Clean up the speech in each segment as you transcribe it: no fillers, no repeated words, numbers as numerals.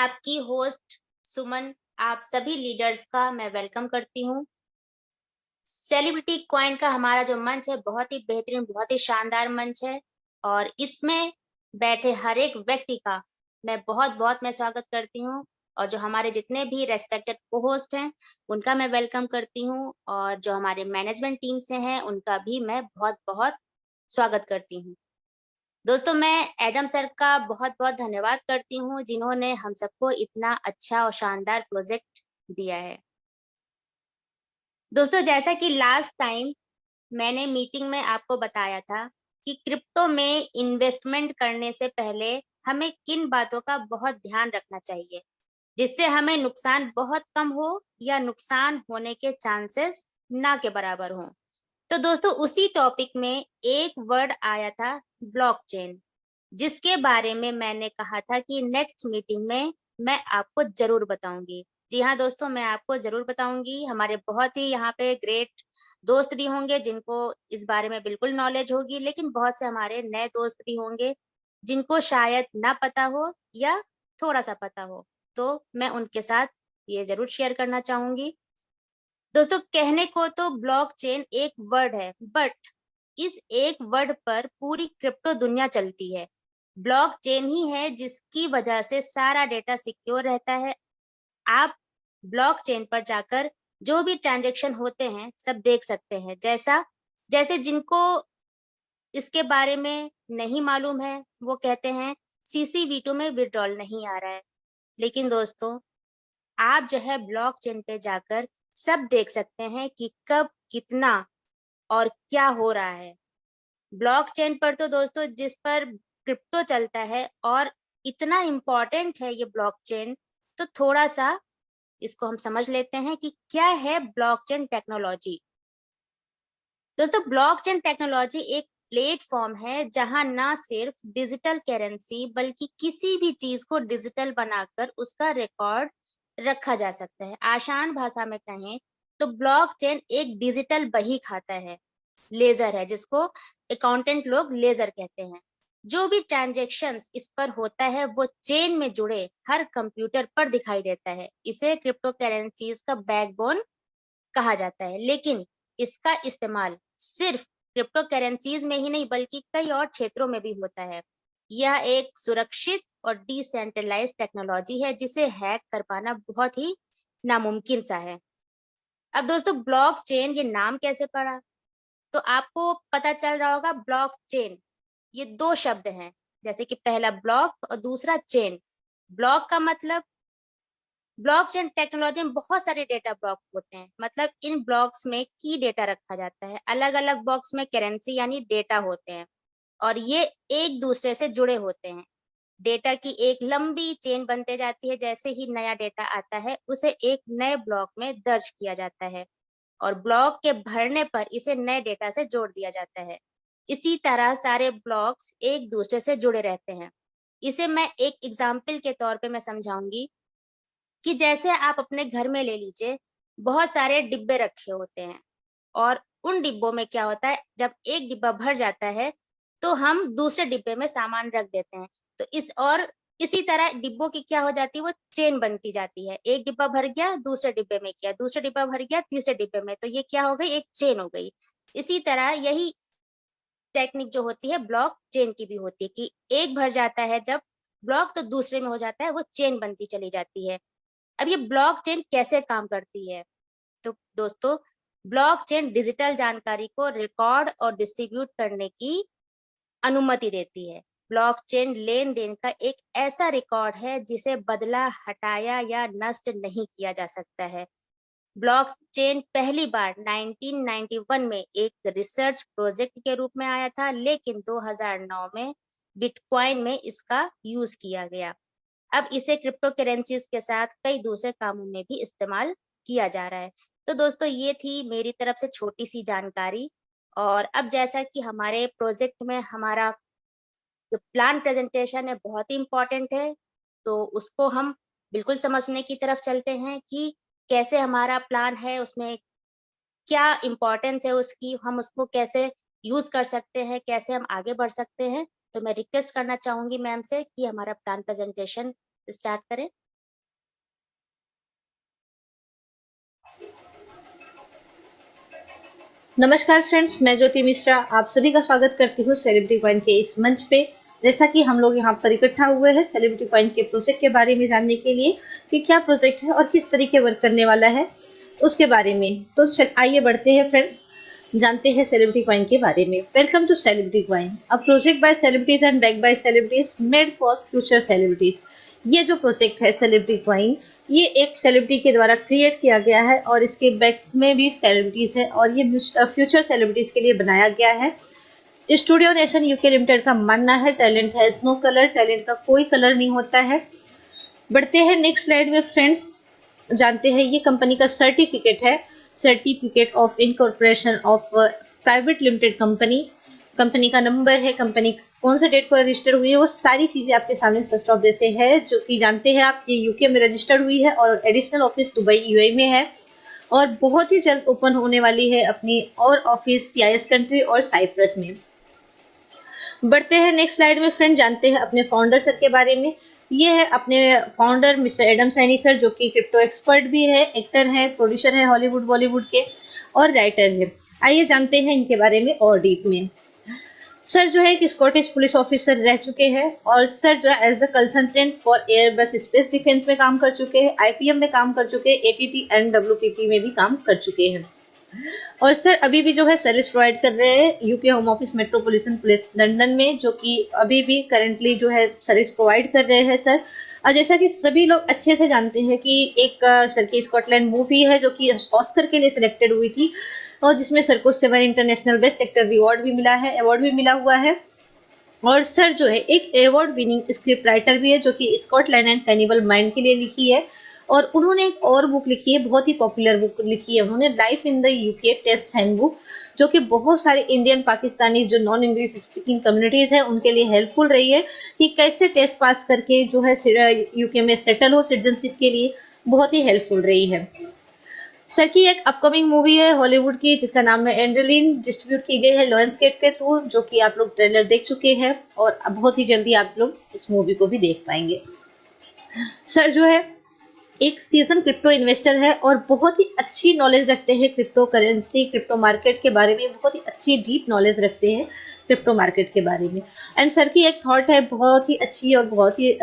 आपकी होस्ट सुमन, आप सभी लीडर्स का मैं वेलकम करती हूँ। सेलिब्रिटी क्वाइन का हमारा जो मंच है बहुत ही बेहतरीन, बहुत ही शानदार मंच है और इसमें बैठे हर एक व्यक्ति का मैं स्वागत करती हूँ। और जो हमारे जितने भी रेस्पेक्टेड को होस्ट हैं उनका मैं वेलकम करती हूँ और जो हमारे मैनेजमेंट टीम से हैं उनका भी मैं बहुत बहुत स्वागत करती हूँ। दोस्तों, मैं एडम सर का बहुत-बहुत धन्यवाद करती हूँ, जिन्होंने हम सबको इतना अच्छा और शानदार प्रोजेक्ट दिया है। दोस्तों, जैसा कि लास्ट टाइम मैंने मीटिंग में आपको बताया था कि क्रिप्टो में इन्वेस्टमेंट करने से पहले हमें किन बातों का बहुत ध्यान रखना चाहिए, जिससे हमें नुकसान बहुत कम हो या नुकसान होने के चांसेस ना के बराबर हों। तो दोस्तों, उसी टॉपिक में एक वर्ड आया था, ब्लॉकचेन, जिसके बारे में मैंने कहा था कि नेक्स्ट मीटिंग में मैं आपको ज़रूर बताऊँगी। जी हाँ दोस्तों, मैं आपको ज़रूर बताऊँगी। हमारे बहुत ही यहाँ पे ग्रेट दोस्त भी होंगे जिनको इस बारे में बिल्कुल नॉलेज होगी, लेकिन बहुत से हमारे नए दोस्त भी होंगे, जिनको शायद ना पता हो या थोड़ा-सा पता हो। तो मैं उनके साथ ये ज़रूर शेयर करना चाहूँगी। दोस्तों, कहने को तो ब्लॉकचेन एक वर्ड है, बट इस एक वर्ड पर पूरी क्रिप्टो दुनिया चलती है। ब्लॉकचेन ही है जिसकी वजह से सारा डेटा सिक्योर रहता है। आप ब्लॉकचेन पर जाकर जो भी ट्रांज़ैक्शन होते हैं, सब देख सकते हैं। जैसे जिनको इसके बारे में नहीं मालूम है, वो कहते हैं CC V2 में विथड्रॉल नहीं आ रहा है। लेकिन दोस्तों, आप जो है ब्लॉकचेन पे जाकर सब देख सकते हैं कि कब, कितना और क्या हो रहा है। ब्लॉकचेन पर तो दोस्तों जिस पर क्रिप्टो चलता है और इतना इम्पोर्टेंट है ये ब्लॉकचेन, तो थोड़ा-सा इसको हम समझ लेते हैं कि क्या है ब्लॉकचेन टेक्नोलॉजी। दोस्तों, ब्लॉकचेन टेक्नोलॉजी एक प्लेटफ़ॉर्म है जहाँ ना सिर्फ डिजिटल करेंसी बल्कि किसी भी चीज़ को डिजिटल बनाकर उसका रिकॉर्ड रखा जा सकता है। आसान भाषा में कहें तो ब्लॉकचेन एक डिजिटल बही खाता है, लेज़र है जिसको अकाउंटेंट लोग लेज़र कहते हैं। जो भी ट्रांज़ैक्शंस इस पर होता है वो चेन में जुड़े हर कंप्यूटर पर दिखाई देता है। इसे क्रिप्टो करेंसीज़ का बैकबोन कहा जाता है, लेकिन इसका इस्तेमाल सिर्फ क्रिप्टो करेंसीज में ही नहीं बल्कि कई और क्षेत्रों में भी होता है। यह एक सुरक्षित और डिसेंट्रलाइज्ड टेक्नोलॉजी है जिसे हैक कर पाना बहुत ही नामुमकिन सा है। अब दोस्तों, ब्लॉकचेन ये नाम कैसे पड़ा? तो आपको पता चल रहा होगा, ब्लॉकचेन ये 2 शब्द हैं, जैसे कि पहला ब्लॉक और दूसरा चेन। ब्लॉक का मतलब, ब्लॉकचेन टेक्नोलॉजी में बहुत सारे डेटा ब्लॉक होते हैं, मतलब इन ब्लॉक्स में की डेटा रखा जाता है। अलग-अलग बॉक्स में करेंसी यानी डेटा होते हैं और ये एक दूसरे से जुड़े होते हैं। डेटा की एक लंबी चेन बनते जाती है, जैसे ही नया डेटा आता है, उसे एक नए ब्लॉक में दर्ज किया जाता है और ब्लॉक के भरने पर इसे नए डेटा से जोड़ दिया जाता है। इसी तरह सारे ब्लॉक्स एक दूसरे से जुड़े रहते हैं। इसे मैं एक एग्जाम्पल के तौर पे मैं समझाऊंगी कि जैसे आप अपने घर में ले लीजिए, बहुत सारे डिब्बे रखे होते हैं और उन डिब्बों में क्या होता है, जब एक डिब्बा भर जाता है, तो हम दूसरे डिब्बे में सामान रख देते हैं। तो इसी तरह डिब्बों की क्या हो जाती है, वो चेन बनती जाती है। एक डिब्बा भर गया, दूसरे डिब्बे में किया, दूसरा डिब्बा भर गया, तीसरे डिब्बे में, तो ये क्या हो गई, एक चेन हो गई। इसी तरह यही टेक्निक जो होती है ब्लॉक चेन की भी होती है कि एक भर जाता है जब ब्लॉक, तो दूसरे में हो जाता है, वो चेन बनती चली जाती है। अब ये ब्लॉकचेन कैसे काम करती है? तो दोस्तों, ब्लॉकचेन डिजिटल जानकारी को रिकॉर्ड और डिस्ट्रीब्यूट करने की अनुमति देती है। ब्लॉकचेन लेन-देन का एक ऐसा रिकॉर्ड है जिसे बदला, हटाया या नष्ट नहीं किया जा सकता है। ब्लॉकचेन पहली बार 1991 में एक रिसर्च प्रोजेक्ट के रूप में आया था, लेकिन 2009 में बिटकॉइन में इसका यूज़ किया गया। अब इसे क्रिप्टो करेंसीज के साथ कई दूसरे कामों में भी इस्तेमाल किया जा रहा है। तो दोस्तों, ये थी मेरी तरफ से छोटी सी जानकारी। और अब जैसा कि हमारे प्रोजेक्ट में हमारा जो प्लान प्रेजेंटेशन है बहुत ही इम्पोर्टेंट है, तो उसको हम बिल्कुल समझने की तरफ चलते हैं कि कैसे हमारा प्लान है, उसमें क्या इम्पोर्टेंस है उसकी, हम उसको कैसे यूज़ कर सकते हैं, कैसे हम आगे बढ़ सकते हैं। तो मैं रिक्वेस्ट करना चाहूँगी मैम से कि हमारा प्लान प्रेजेंटेशन स्टार्ट करें। नमस्कार फ्रेंड्स, मैं ज्योति मिश्रा आप सभी का स्वागत करती हूँ सेलिब्रिटी कॉइन के इस मंच पे। जैसा कि हम लोग यहाँ पर इकट्ठा हुए हैं सेलिब्रिटी कॉइन के प्रोजेक्ट के बारे में जानने के लिए कि क्या प्रोजेक्ट है और किस तरीके वर्क करने वाला है उसके बारे में। तो आइए बढ़ते हैं फ्रेंड्स, जानते हैं सेलिब्रिटी कॉइन के बारे में। Welcome to celebrity coin, a project by celebrities and back by celebrities made for future celebrities. ये जो प्रोजेक्ट है सेलिब्रिटी कॉइन, ये एक सेलिब्रिटी के द्वारा क्रिएट किया गया है और इसके बैक में भी सेलिब्रिटीज है और ये फ्यूचर सेलिब्रिटीज के लिए बनाया गया है। स्टूडियो नेशन यूके लिमिटेड का मानना है टैलेंट है नो कलर, टैलेंट का कोई कलर नहीं होता है। बढ़ते हैं नेक्स्ट स्लाइड में फ्रेंड्स, जानते हैं ये कंपनी का सर्टिफिकेट है, certificate of incorporation of private limited company. Company का नंबर है, कंपनी कौन सा डेट को रजिस्टर हुई है, वो सारी चीजें आपके सामने फर्स्ट ऑफ से है, जो कि जानते हैं आप ये यूके में रजिस्टर्ड हुई है और एडिशनल ऑफिस दुबई यूएई में है और बहुत ही जल्द ओपन होने वाली है अपनी और ऑफिस सीआईएस कंट्री और साइप्रस में। बढ़ते हैं नेक्स्ट स्लाइड में फ्रेंड, जानते हैं अपने फाउंडर सर के बारे में। ये है अपने founder mister Adam Saini sir, जो कि क्रिप्टो एक्सपर्ट भी है, एक्टर है, प्रोड्यूसर है हॉलीवुड बॉलीवुड के और राइटर है। आइए जानते हैं इनके बारे में और डीप में। सर जो है एक स्कॉटिश पुलिस ऑफिसर रह चुके हैं और सर जो है as a consultant for Airbus space defence में काम कर चुके हैं, आईपीएम में काम कर चुके हैं, एटीटी एंड डब्ल्यूपीपी में भी काम कर चुके हैं और सर अभी भी जो है सर्विस प्रोवाइड कर रहे हैं UK home office metropolitan police London में, जो कि अभी भी करंटली जो है सर्विस प्रोवाइड कर रहे हैं सर। और जैसा कि सभी लोग अच्छे से जानते हैं कि एक सर की स्कॉटलैंड मूवी है जो कि ऑस्कर के लिए सिलेक्टेड हुई थी और जिसमें सर को 7 इंटरनेशनल बेस्ट एक्टर अवार्ड भी मिला है, अवार्ड भी मिला हुआ है। और सर जो है एक अवार्ड विनिंग स्क्रिप्ट राइटर भी है, जो कि स्कॉटलैंड एंड कैनिबल माइंड के लिए लिखी है और उन्होंने एक और बुक लिखी है, बहुत ही पॉपुलर बुक लिखी है उन्होंने, life in the UK test handbook, जो कि बहुत सारे इंडियन पाकिस्तानी जो नॉन इंग्लिश स्पीकिंग कम्युनिटीज है उनके लिए हेल्पफुल रही है कि कैसे टेस्ट पास करके जो है यूके में सेटल हो, सिटीजनशिप के लिए बहुत ही हेल्पफुल रही है। सर की एक अपकमिंग मूवी है हॉलीवुड की जिसका नाम है एंड्रेलिन, डिस्ट्रीब्यूट की गई है लायंसगेट के थ्रू, जो कि आप लोग ट्रेलर देख चुके हैं और बहुत ही जल्दी आप लोग इस मूवी को भी देख पाएंगे। सर जो है एक सीजन क्रिप्टो इन्वेस्टर है और बहुत ही अच्छी नॉलेज रखते हैं क्रिप्टो करेंसी, क्रिप्टो मार्केट के बारे में, बहुत ही अच्छी डीप नॉलेज रखते हैं क्रिप्टो मार्केट के बारे में। एंड सर की एक थॉट है बहुत ही अच्छी और बहुत ही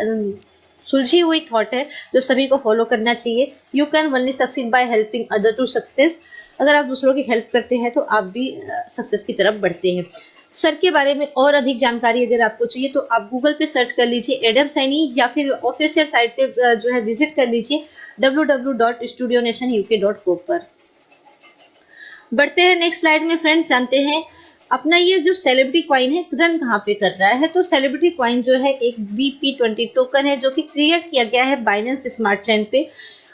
सुलझी हुई थॉट है जो सभी को फॉलो करना चाहिए। You can only succeed by helping other to success. अगर आप दूसरों की हेल्प करते हैं तो आप भी सक्सेस की तरफ बढ़ते हैं। सर के बारे में और अधिक जानकारी अगर आपको चाहिए तो आप गूगल पे सर्च कर लीजिए एडम सैनी या फिर ऑफिशियल साइट पे जो है विजिट कर लीजिए www.studionationuk.co पर। बढ़ते हैं नेक्स्ट स्लाइड में फ्रेंड्स, जानते हैं अपना ये जो सेलिब्रिटी कॉइन है रन कहाँ पे कर रहा है। तो सेलिब्रिटी कॉइन जो है एक BP20 टोकन है जो कि क्रिएट किया गया है बाइनेंस स्मार्ट चेन पे।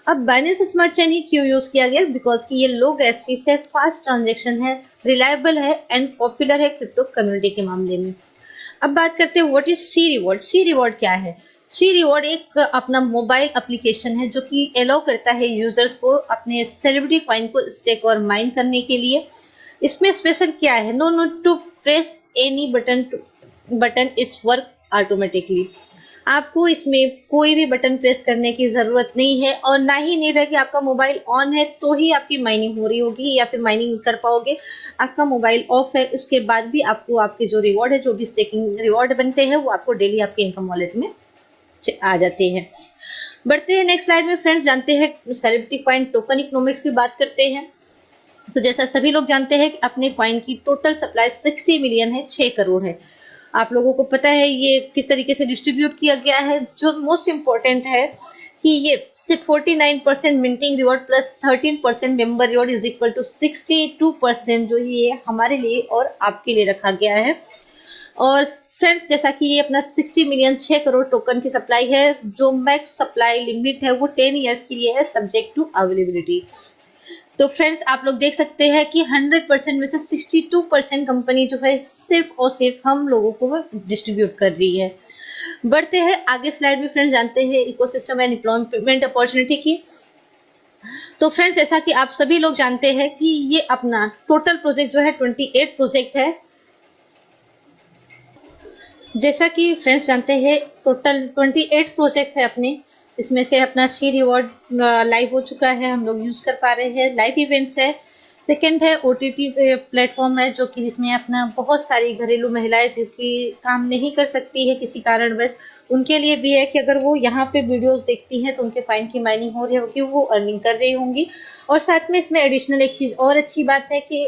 अब बाइनेंस स्मार्ट चेन ही क्यों यूज किया गया, बिकॉज कि ये लो गैस फीस है, फास्ट ट्रांजेक्शन है, रिलायबल है एंड पॉपुलर है क्रिप्टो कम्युनिटी के मामले में। अब बात करते हैं what is C reward. C reward क्या है? सी रिवॉर्ड एक अपना मोबाइल एप्लीकेशन है जो कि अलाउ करता है यूजर्स को अपने सेलिब्रिटी कॉइन को स्टेक और माइन करने के लिए। इसमें स्पेशल क्या है, no need to press any button it's work automatically. आपको इसमें कोई भी बटन प्रेस करने की जरूरत नहीं है और ना ही नीड है कि आपका मोबाइल ऑन है तो ही आपकी माइनिंग हो रही होगी या फिर माइनिंग कर पाओगे। आपका मोबाइल ऑफ है उसके बाद भी आपको आपके जो रिवॉर्ड है, जो भी स्टेकिंग रिवॉर्ड बनते हैं वो आपको डेली आपके इनकम वॉलेट में आ जाते हैं। बढ़ते हैं नेक्स्ट स्लाइड में फ्रेंड्स, जानते हैं सेलिब्रिटी कॉइन टोकन इकोनॉमिक्स की बात करते हैं। तो जैसा सभी लोग जानते हैं कि अपने कॉइन की टोटल सप्लाई 60 मिलियन है, 6 करोड़ है। आप लोगों को पता है ये किस तरीके से डिस्ट्रीब्यूट किया गया है। जो मोस्ट इम्पोर्टेंट है कि ये सिर्फ 49% minting reward plus 13% member reward is equal to 62% जो ये हमारे लिए और आपके लिए रखा गया है। और फ्रेंड्स जैसा कि ये अपना 60 मिलियन 6 करोड़ टोकन की सप्लाई है, जो मैक्स सप्लाई लिमिट है वो 10 ईयर्स के लिए है सब्जेक्ट टू अवेलेबिलिटी। तो फ्रेंड्स आप लोग देख सकते हैं कि 100% में से 62% कंपनी जो है सिर्फ और सिर्फ हम लोगों को डिस्ट्रीब्यूट कर रही है। बढ़ते हैं आगे स्लाइड में फ्रेंड्स, जानते हैं इकोसिस्टम एंड एम्प्लॉयमेंट अपॉर्चुनिटी की। तो फ्रेंड्स ऐसा कि आप सभी लोग जानते हैं कि ये अपना टोटल प्रोजेक्ट जो है 28 प्रोजेक्ट है। जैसा कि फ्रेंड्स जानते हैं टोटल 28 प्रोजेक्ट्स है अपने, इसमें से अपना सी रिवॉर्ड लाइव हो चुका है, हम लोग यूज कर पा रहे हैं, लाइव इवेंट्स है, सेकंड है ओटीटी प्लेटफॉर्म है, जो कि जिसमें अपना बहुत सारी घरेलू महिलाएं जो कि काम नहीं कर सकती है किसी कारणवश, उनके लिए भी है कि अगर वो यहाँ पे वीडियोस देखती हैं तो उनके फाइन की माइनिंग हो रही होगी, वो अर्निंग कर रही होंगी। और साथ में इसमें एडिशनल एक चीज और अच्छी बात है कि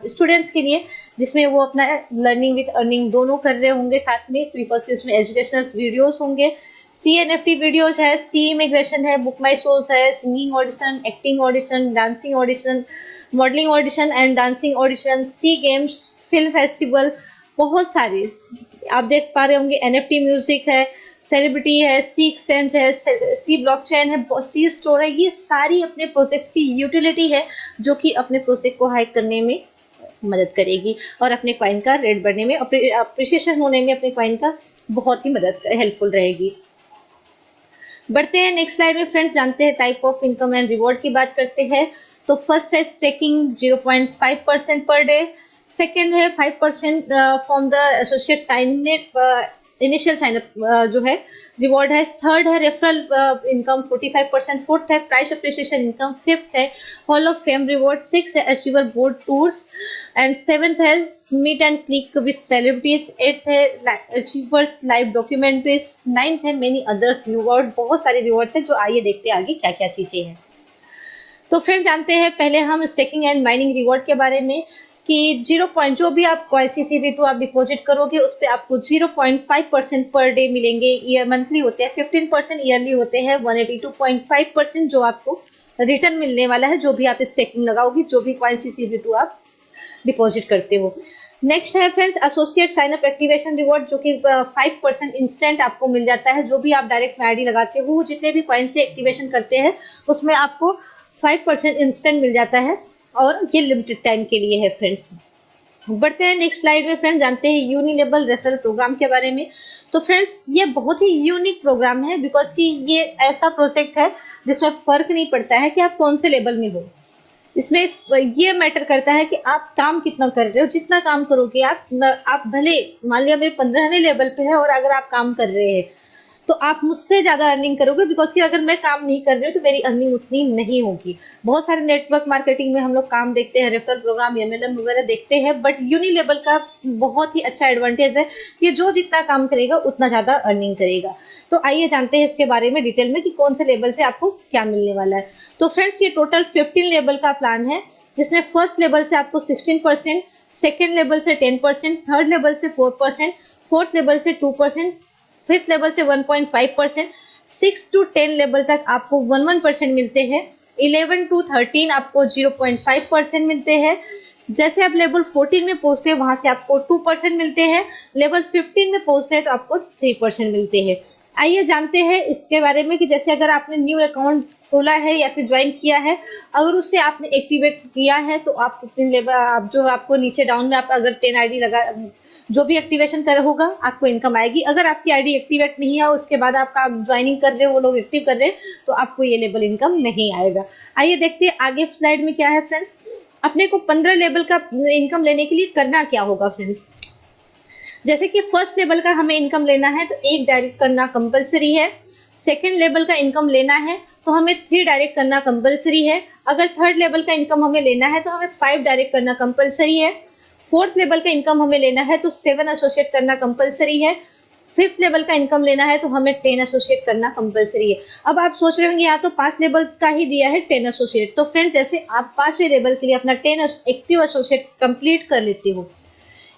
स्टूडेंट्स के लिए, जिसमें वो अपना लर्निंग विद अर्निंग दोनों कर रहे होंगे साथ में, बिकॉज इसमें एजुकेशनल वीडियोस होंगे, CNFT वीडियोज है, सी इमिग्रेशन है, बुक माई शोज है, singing audition, acting audition, dancing audition, modelling audition and dancing audition, C games, film festival, बहुत सारे आप देख पा रहे होंगे। NFT म्यूजिक है, सेलिब्रिटी है, सी एक्सचेंज है, सी ब्लॉकचेन है, सी स्टोर है, ये सारी अपने प्रोजेक्ट्स की यूटिलिटी है जो कि अपने प्रोजेक्ट को हाइक करने में मदद करेगी और अपने कॉइन का रेट बढ़ने में, अप्रिशिएशन होने में अपने कॉइन का बहुत ही मदद हेल्पफुल रहेगी। बढ़ते हैं नेक्स्ट स्लाइड में फ्रेंड्स, जानते हैं type of income and reward की बात करते हैं। तो फर्स्ट है स्टेकिंग 0.5% पर डे, सेकेंड है 5% from the associate sign initial sign up जो है रिवॉर्ड है, थर्ड है रेफरल इनकम 45%, फोर्थ है प्राइस अप्रिसिएशन इनकम, फिफ्थ है hall of fame reward, six है achiever board tours and seventh है meet and click with celebrities, eighth है achievers live documentaries, ninth है मेनी अदर्स रिवॉर्ड। बहुत सारे rewards हैं जो आइए देखते हैं आगे क्या क्या चीजें हैं। तो फ्रेंड जानते हैं पहले हम स्टेकिंग एंड माइनिंग रिवॉर्ड के बारे में कि 0 पॉइंट जो भी आप CCV2 आप डिपॉजिट करोगे उस पर आपको 0.5% पर डे मिलेंगे, ईयर मंथली होते हैं, 15% ईयरली होते हैं, 182.5% जो आपको रिटर्न मिलने वाला है जो भी आप स्टेकिंग लगाओगे, जो भी CCV2 आप डिपॉजिट करते हो। नेक्स्ट है friends associate sign up activation reward, जो कि 5% इंस्टेंट आपको मिल जाता है, जो भी आप डायरेक्ट में आईडी लगाते हो, जितने भी कॉइन से एक्टिवेशन करते हैं उसमें आपको 5% इंस्टेंट मिल जाता है और ये लिमिटेड टाइम के लिए है फ्रेंड्स। बढ़ते हैं नेक्स्ट स्लाइड में फ्रेंड्स, जानते हैं यूनिलेबल रेफरल प्रोग्राम के बारे में। तो फ्रेंड्स ये बहुत ही यूनिक प्रोग्राम है बिकॉज कि ये ऐसा प्रोजेक्ट है जिसमें फर्क नहीं पड़ता है कि आप कौन से लेवल में हो, इसमें ये मैटर करता है कि आप काम कितना कर रहे हो। जितना काम करोगे आप भले मान लिया मेरे 15वें लेवल पे है और अगर आप काम कर रहे हैं तो आप मुझसे ज्यादा अर्निंग करोगे बिकॉज कि अगर मैं काम नहीं कर रही हूँ तो मेरी अर्निंग उतनी नहीं होगी। बहुत सारे नेटवर्क मार्केटिंग में हम लोग काम देखते हैं, रेफरल प्रोग्राम, MLM वगैरह देखते हैं, बट यूनि लेवल का बहुत ही अच्छा एडवांटेज है कि जो जितना काम करेगा उतना ज्यादा अर्निंग करेगा। तो आइए जानते हैं इसके बारे में डिटेल में कि कौन से लेवल से आपको क्या मिलने वाला है। तो फ्रेंड्स ये टोटल 15 लेवल का प्लान है, जिसमें फर्स्ट लेवल से आपको 16%, सेकेंड लेवल से 10%, थर्ड लेवल से 4%, फोर्थ लेवल से 2%, फिफ्थ लेवल से 1.5%, 6 to 10 लेवल तक आपको 1% मिलते हैं, 11 to 13 आपको 0.5% मिलते हैं। जैसे आप लेवल 14 में पहुंचते हैं वहां से आपको 2% मिलते हैं, लेवल 15 में पहुंचते हैं तो आपको 3% मिलते हैं। आइए जानते हैं इसके बारे में कि जैसे अगर आपने न्यू अकाउंट खोला है या फिर ज्वाइन किया है, अगर उससे आपने एक्टिवेट किया है तो आप अपने लेवल आप जो आपको नीचे डाउन में आप अगर 10 आईडी लगा जो भी एक्टिवेशन कर होगा आपको इनकम आएगी। अगर आपकी आईडी एक्टिवेट नहीं है उसके बाद आपका ज्वाइनिंग कर रहे हो वो लोग एक्टिव कर रहे हैं तो आपको ये लेवल इनकम नहीं आएगा। आइए देखते हैं आगे स्लाइड में क्या है फ्रेंड्स। अपने को 15 लेवल का इनकम लेने के लिए करना क्या होगा फ्रेंड्स। जैसे कि फर्स्ट लेवल का हमें इनकम लेना है तो 1 डायरेक्ट करना कंपलसरी है, सेकेंड लेवल का इनकम लेना है तो हमें 3 डायरेक्ट करना कंपलसरी है, अगर थर्ड लेवल का इनकम हमें लेना है तो हमें 5 डायरेक्ट करना कंपलसरी है, फोर्थ लेवल का इनकम हमें लेना है तो 7 एसोसिएट करना कंपलसरी है, फिफ्थ लेवल का इनकम लेना है तो हमें 10 एसोसिएट करना कंपलसरी है। अब आप सोच रहे होंगे यहाँ तो 5 लेवल का ही दिया है 10 एसोसिएट, तो फ्रेंड्स जैसे आप 5वें लेवल के लिए अपना 10 एक्टिव एसोसिएट कंप्लीट कर लेते हो,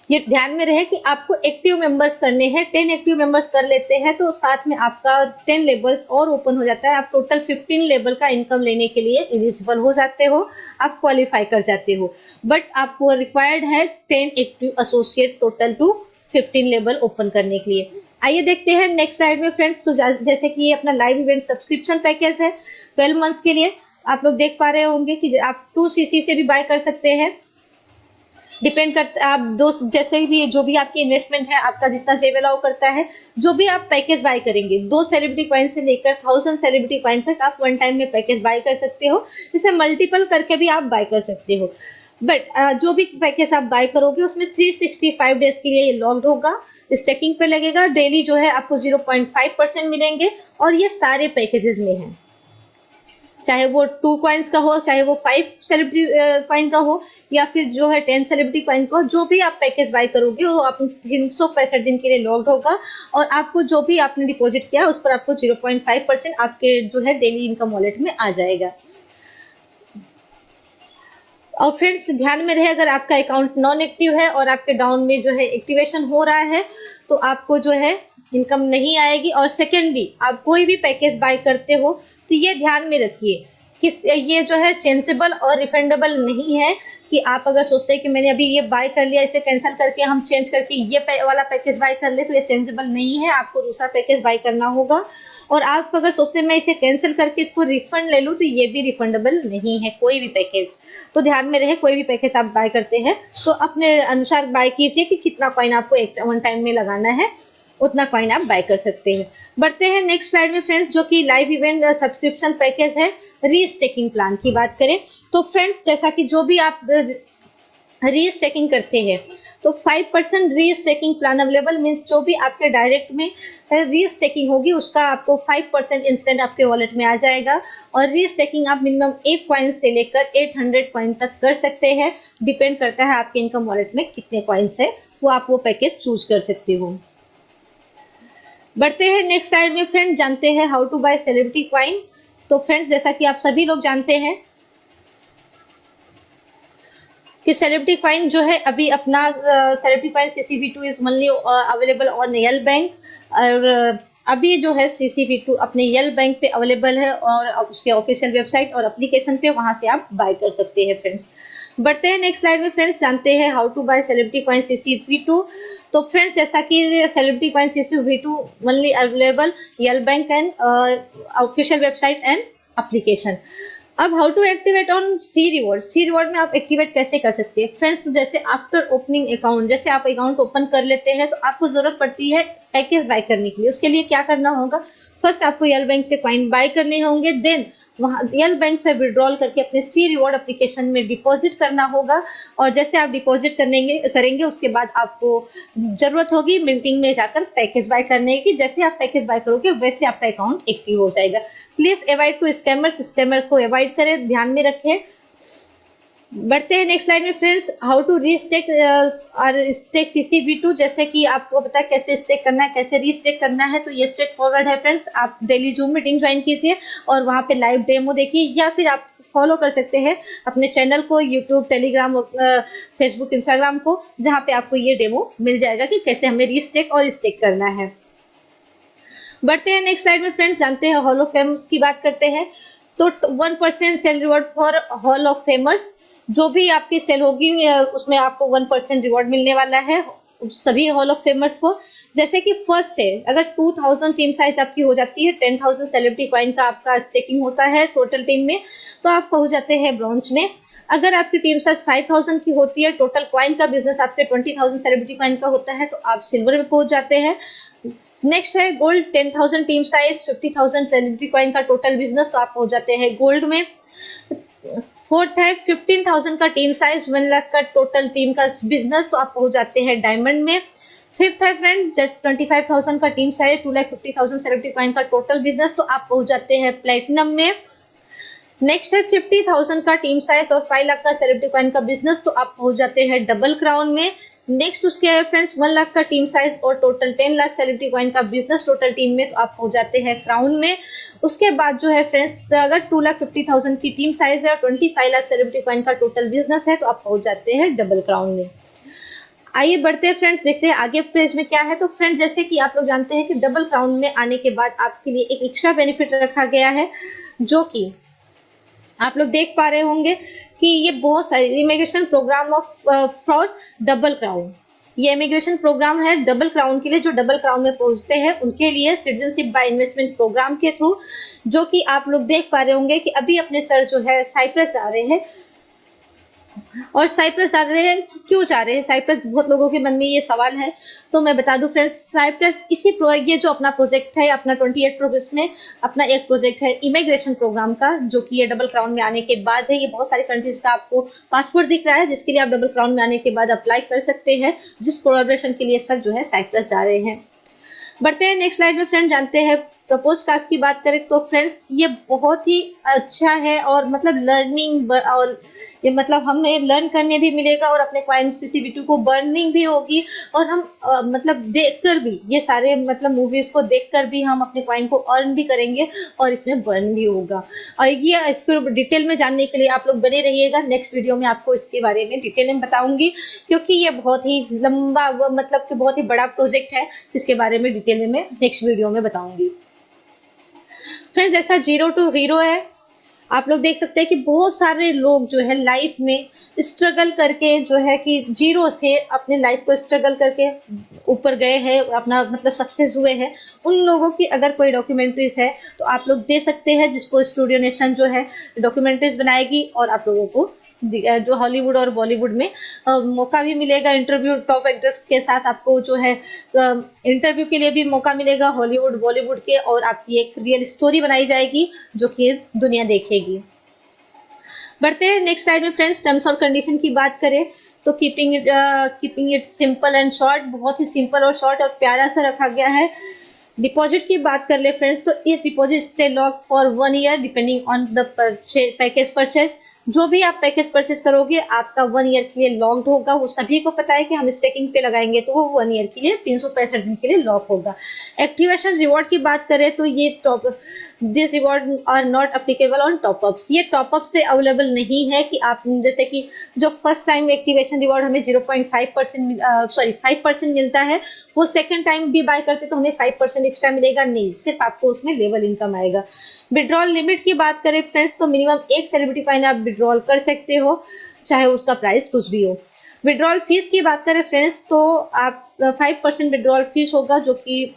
ये ध्यान में रहे कि आपको एक्टिव मेंबर्स करने हैं, 10 एक्टिव मेंबर्स कर लेते हैं तो साथ में आपका 10 लेवल्स और ओपन हो जाता है, आप टोटल 15 लेवल का इनकम लेने के लिए एलिजिबल हो जाते हो, आप क्वालिफाई कर जाते हो। बट आपको रिक्वायर्ड है 10 active associate total two 15 level open करने के लिए। आइए देखते हैं नेक्स्ट स्लाइड में फ्रेंड्स। तो जैसे कि ये अपना लाइव इवेंट सब्सक्रिप्शन पैकेज है 12 मंथ्स के लिए, आप लोग देख पा रहे होंगे कि आप 2cc से भी बाय कर सकते हैं, डिपेंड करता है आप दोस्त जैसे भी जो भी आपकी इन्वेस्टमेंट है आपका जितना जेब अलाउ करता है, जो भी आप पैकेज बाय करेंगे 2 सेलिब्रिटी कॉइन से लेकर 1000 सेलिब्रिटी कॉइन तक आप वन टाइम में पैकेज बाय कर सकते हो, इसे मल्टीपल करके भी आप बाय कर सकते हो। बट जो भी पैकेज आप बाय करोगे उसमें 365 डेज के लिए ये लॉक्ड होगा, स्टेकिंग पे लगेगा, डेली जो है आपको 0.5% मिलेंगे और ये सारे पैकेजेस में है। चाहे वो 2 कॉइन्स का हो, चाहे वो 5 सेलिब्रिटी कॉइन का हो, या फिर जो है 10 सेलिब्रिटी कॉइन का हो। जो भी आप पैकेज बाय करोगे वो आप 365 दिन के लिए लॉक्ड होगा, और आपको जो भी आपने डिपॉजिट किया उस पर आपको 0.5% आपके जो है डेली इनकम वॉलेट में आ जाएगा। और फ्रेंड्स ध्यान में रहे, अगर आपका अकाउंट नॉन एक्टिव है और आपके डाउन में जो है एक्टिवेशन हो रहा है तो आपको जो है इनकम नहीं आएगी। और सेकेंडली, आप कोई भी पैकेज बाय करते हो तो ये ध्यान में रखिए कि ये जो है चेंजेबल और रिफंडेबल नहीं है, कि आप अगर सोचते हैं कि मैंने अभी ये बाय कर लिया, इसे कैंसिल करके हम चेंज करके ये वाला पैकेज बाय कर ले, तो ये चेंजेबल नहीं है, आपको दूसरा पैकेज बाय करना होगा। और आप अगर सोचते हैं मैं इसे कैंसिल करके इसको रिफंड ले लूं, तो ये भी रिफंडेबल नहीं है कोई भी पैकेज। तो ध्यान में रहे, कोई भी पैकेज आप बाय करते हैं तो अपने अनुसार बाय कीजिए कि कितना कॉइन आपको एक वन टाइम में लगाना है, उतना कॉइन आप बाय कर सकते हैं। बढ़ते हैं नेक्स्ट स्लाइड में फ्रेंड्स, जो कि लाइव इवेंट सब्सक्रिप्शन पैकेज है। रीस्टेकिंग प्लान की बात करें तो फ्रेंड्स, जैसा कि जो भी आप रीस्टेकिंग करते हैं तो 5% रीस्टेकिंग प्लान अवेलेबल, मीन्स जो भी आपके डायरेक्ट में रीस्टेकिंग होगी उसका आपको 5% इंस्टेंट आपके वॉलेट में आ जाएगा। और रीस्टेकिंग आप मिनिमम 1 कॉइन से लेकर 800 कॉइन तक कर सकते हैं, डिपेंड करता है आपके इनकम वॉलेट में कितने कॉइन्स है, वो आप वो पैकेज चूज कर सकते हो। बढ़ते हैं नेक्स्ट स्लाइड में फ्रेंड, जानते हैं how to buy celebrity coin. तो फ्रेंड्स जैसा कि आप सभी लोग जानते हैं कि सेलिब्रिटी कॉइन जो है अभी अपना celebrity coin CCV2 is only available on L bank, और अभी जो है CCV2 अपने यल बैंक पे अवेलेबल है, और उसके ऑफिशियल वेबसाइट और एप्लीकेशन पे वहां से आप बाय कर सकते हैं फ्रेंड्स। बढ़ते हैं नेक्स्ट स्लाइड में फ्रेंड्स, जानते हैं how to buy celebrity coin CCV2। तो फ्रेंड्स जैसा कि celebrity coin CCV2 only available यल bank and official website and application. अब how to activate on C reward. C reward में आप एक्टिवेट कैसे कर सकते हैं फ्रेंड्स, जैसे आफ्टर ओपनिंग अकाउंट, जैसे आप अकाउंट ओपन कर लेते हैं तो आपको जरूरत पड़ती है पैकेज बाय करने के लिए। उसके लिए क्या करना होगा, फर्स्ट आपको यल बैंक से कॉइन बाय करने होंगे, देन वहां यल बैंक से विड्रॉल करके अपने सी रिवॉर्ड एप्लीकेशन में डिपॉजिट करना होगा। और जैसे आप डिपॉजिट करेंगे उसके बाद आपको जरूरत होगी मिंटिंग में जाकर पैकेज बाय करने की। जैसे आप पैकेज बाय करोगे वैसे आपका अकाउंट एक्टिव हो जाएगा। प्लीज अवॉइड टू स्कैमर्स को अवॉइड करें, ध्यान में रखें। बढ़ते हैं नेक्स्ट स्लाइड में फ्रेंड्स, हाउ टू रीस्टेक और स्टेक CCV2। जैसे कि आपको पता है कैसे स्टेक करना है, कैसे रीस्टेक करना है, तो ये स्ट्रेट फॉरवर्ड है फ्रेंड्स। आप डेली जूम मीटिंग ज्वाइन कीजिए और वहां पे लाइव डेमो देखिए, या फिर आप फॉलो कर सकते हैं अपने चैनल को, यूट्यूब, टेलीग्राम, फेसबुक, इंस्टाग्राम को, जहां पे आपको ये डेमो मिल जाएगा कि कैसे हमें रीस्टेक और स्टेक करना है। बढ़ते हैं नेक्स्ट स्लाइड में फ्रेंड्स, जानते हैं हॉल ऑफ फेम की बात करते हैं। तो 1% sell reward for hall of famers, जो भी आपकी सेल होगी उसमें आपको 1% रिवॉर्ड मिलने वाला है सभी हॉल ऑफ फेमर्स को। जैसे कि फर्स्ट है, अगर 2000 टीम साइज आपकी हो जाती है, 10,000 सेलिब्रिटी कॉइन का आपका स्टेकिंग होता है टोटल टीम में, तो आप पहुंच जाते हैं ब्रॉन्ज में। अगर आपकी टीम साइज 5000 की होती है, टोटल कॉइन का बिजनेस आपके 20,000 सेलिब्रिटी कॉइन का होता है, तो आप सिल्वर में पहुंच जाते हैं। नेक्स्ट है gold, 10,000 team size, 50,000 celebrity coin का टोटल बिजनेस, तो आप पहुंच जाते हैं गोल्ड में। फोर्थ है 15,000 का टीम साइज, 1 लाख का टोटल टीम का बिजनेस, तो आप पहुंच जाते हैं डायमंड में। फिफ्थ है फ्रेंड 25,000 का टीम साइज, 2,50,000 सेलिब्रिटी कॉइन का टोटल बिजनेस, तो आप पहुंच जाते हैं प्लेटिनम में। नेक्स्ट है 50,000 का टीम साइज और 5 लाख का सेलिब्रिटी कॉइन का बिजनेस, तो आप पहुंच जाते हैं डबल क्राउन में। नेक्स्ट उसके है फ्रेंड्स 1 लाख का टीम साइज और टोटल 10 लाख सेलिब्रिटी कॉइन का बिजनेस टोटल टीम में, तो आप पहुंच जाते हैं क्राउन में। उसके बाद जो है फ्रेंड्स, अगर 2,50,000 की टीम साइज है और 25 लाख सेलिब्रिटी कॉइन का टोटल बिजनेस है, तो आप पहुंच जाते हैं डबल क्राउन में। आइए बढ़ते हैं फ्रेंड्स, देखते हैं आगे पेज में क्या है। तो फ्रेंड्स जैसे कि आप लोग जानते हैं कि डबल क्राउन में आने के बाद आपके लिए एक एक्स्ट्रा बेनिफिट रखा गया है, जो कि आप लोग देख पा रहे होंगे कि ये बहुत सारे immigration programme off for double crown, ये इमिग्रेशन प्रोग्राम है डबल क्राउन के लिए। जो डबल क्राउन में पहुंचते हैं उनके लिए सिटीजनशिप बाय इन्वेस्टमेंट प्रोग्राम के थ्रू, जो कि आप लोग देख पा रहे होंगे कि अभी अपने सर जो है साइप्रस जा रहे हैं। और साइप्रस जा रहे हैं, क्यों जा रहे हैं साइप्रस, बहुत लोगों के मन में ये सवाल है। तो मैं बता दूं फ्रेंड्स, साइप्रस ये जो अपना प्रोजेक्ट है, अपना 28 प्रोजेक्ट में अपना एक प्रोजेक्ट है इमिग्रेशन प्रोग्राम का, जो कि ये डबल क्राउन में आने के बाद है। ये बहुत सारी कंट्रीज का आपको पासपोर्ट दिख रहा है, जिसके लिए आप डबल क्राउन में आने के बाद अप्लाई कर सकते हैं, जिस कोलैबोरेशन के लिए सर जो है साइप्रस जा रहे हैं। बढ़ते हैं नेक्स्ट स्लाइड में फ्रेंड, जानते हैं प्रपोज कास्ट की बात करें तो फ्रेंड्स ये बहुत ही अच्छा है, और मतलब लर्निंग और ये मतलब हमें लर्न करने भी मिलेगा और अपने क्वाइन CCV2 को बर्निंग भी होगी, और हम मतलब देखकर भी ये सारे मतलब मूवीज को देखकर भी हम अपने क्वाइन को अर्न भी करेंगे और इसमें बर्न भी होगा। और ये इसको डिटेल में जानने के लिए आप लोग बने रहिएगा, नेक्स्ट वीडियो में आपको इसके बारे में डिटेल में बताऊंगी, क्योंकि ये बहुत ही लंबा मतलब कि बहुत ही बड़ा प्रोजेक्ट है, जिसके बारे में डिटेल में मैं नेक्स्ट वीडियो में बताऊंगी। फ्रेंड्स ऐसा जीरो टू हीरो है, आप लोग देख सकते हैं कि बहुत सारे लोग जो है लाइफ में स्ट्रगल करके जो है कि जीरो से अपने लाइफ को स्ट्रगल करके ऊपर गए हैं, अपना मतलब सक्सेस हुए हैं। उन लोगों की अगर कोई डॉक्यूमेंट्रीज है तो आप लोग दे सकते हैं, जिसको स्टूडियो नेशन जो है डॉक्यूमेंट्रीज बनाएगी, और आप लोगों को जो हॉलीवुड और बॉलीवुड में मौका भी मिलेगा इंटरव्यू टॉप एक्टर्स के साथ, आपको जो है इंटरव्यू के लिए भी मौका मिलेगा हॉलीवुड बॉलीवुड के, और आपकी एक रियल स्टोरी बनाई जाएगी जो कि दुनिया देखेगी। बढ़ते हैं नेक्स्ट स्लाइड में फ्रेंड्स, टर्म्स और कंडीशन की बात करें तो keeping it simple and short, बहुत ही सिंपल और शॉर्ट और प्यारा सा रखा गया है। डिपॉजिट की बात कर ले फ्रेंड्स तो इस deposit stay lock for 1 year depending on the package purchase. जो भी आप पैकेज परचेज करोगे आपका 1 ईयर के लिए लॉक्ड होगा। वो सभी को पता है कि हम स्टेकिंग पे लगाएंगे तो वो 1 ईयर के लिए 365 दिन के लिए लॉक होगा। एक्टिवेशन रिवॉर्ड की बात करें तो ये this reward are not applicable on top ups. ये टॉपअप से अवेलेबल नहीं है कि आप जैसे कि जो फर्स्ट टाइम एक्टिवेशन रिवॉर्ड हमें 5% मिलता है, वो सेकंड टाइम भी बाय करते तो हमें 5% एक्स्ट्रा मिलेगा, नहीं, सिर्फ आपको उसमें लेवल इनकम आएगा। विड्रॉल लिमिट की बात करें फ्रेंड्स तो मिनिमम एक सेलिब्रिटी कॉइन आप विड्रॉल कर सकते हो, चाहे उसका प्राइस कुछ भी हो। विड्रॉल फीस की बात करें फ्रेंड्स तो आप 5% विड्रॉल फीस होगा, जो कि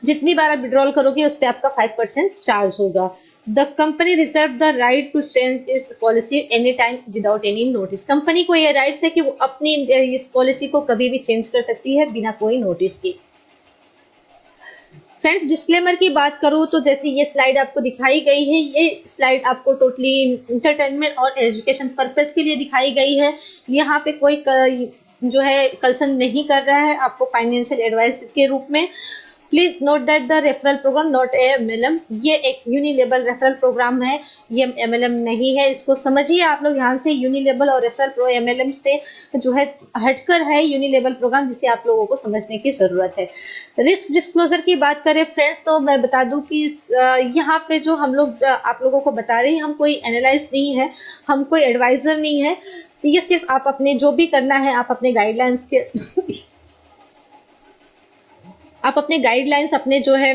जितनी बार आप विड्रॉल करोगे उस पर आपका 5% चार्ज होगा। The company reserve the right to change its policy any time without any notice. Company को यह राइट्स है कि वो अपनी इस पॉलिसी को कभी भी चेंज कर सकती है बिना कोई नोटिस के। फ्रेंड्स डिस्क्लेमर की बात करूं तो जैसे ये स्लाइड आपको दिखाई गई है, ये स्लाइड आपको टोटली इंटरटेनमेंट और एजुकेशन पर्पस के लिए दिखाई गई है। यहाँ पे कोई जो है कंसर्न नहीं कर रहा है आपको फाइनेंशियल एडवाइस के रूप में। Please note that the referral programme not a MLM। ये एक यूनिलेबल रेफरल प्रोग्राम है, ये MLM नहीं है, इसको समझिए आप लोग। यहाँ से यूनिलेबल और रेफरल प्रो MLM से जो है हटकर है यूनिलेबल प्रोग्राम, जिसे आप लोगों को समझने की जरूरत है। रिस्क डिस्क्लोजर की बात करें फ्रेंड्स तो मैं बता दूं कि यहाँ पे जो हम लोग आप लोगों को बता रहे हैं, हम कोई एनालाइज नहीं है, हम कोई एडवाइजर नहीं है। ये सिर्फ आप अपने जो भी करना है आप अपने गाइडलाइंस के आप अपने गाइडलाइंस अपने जो है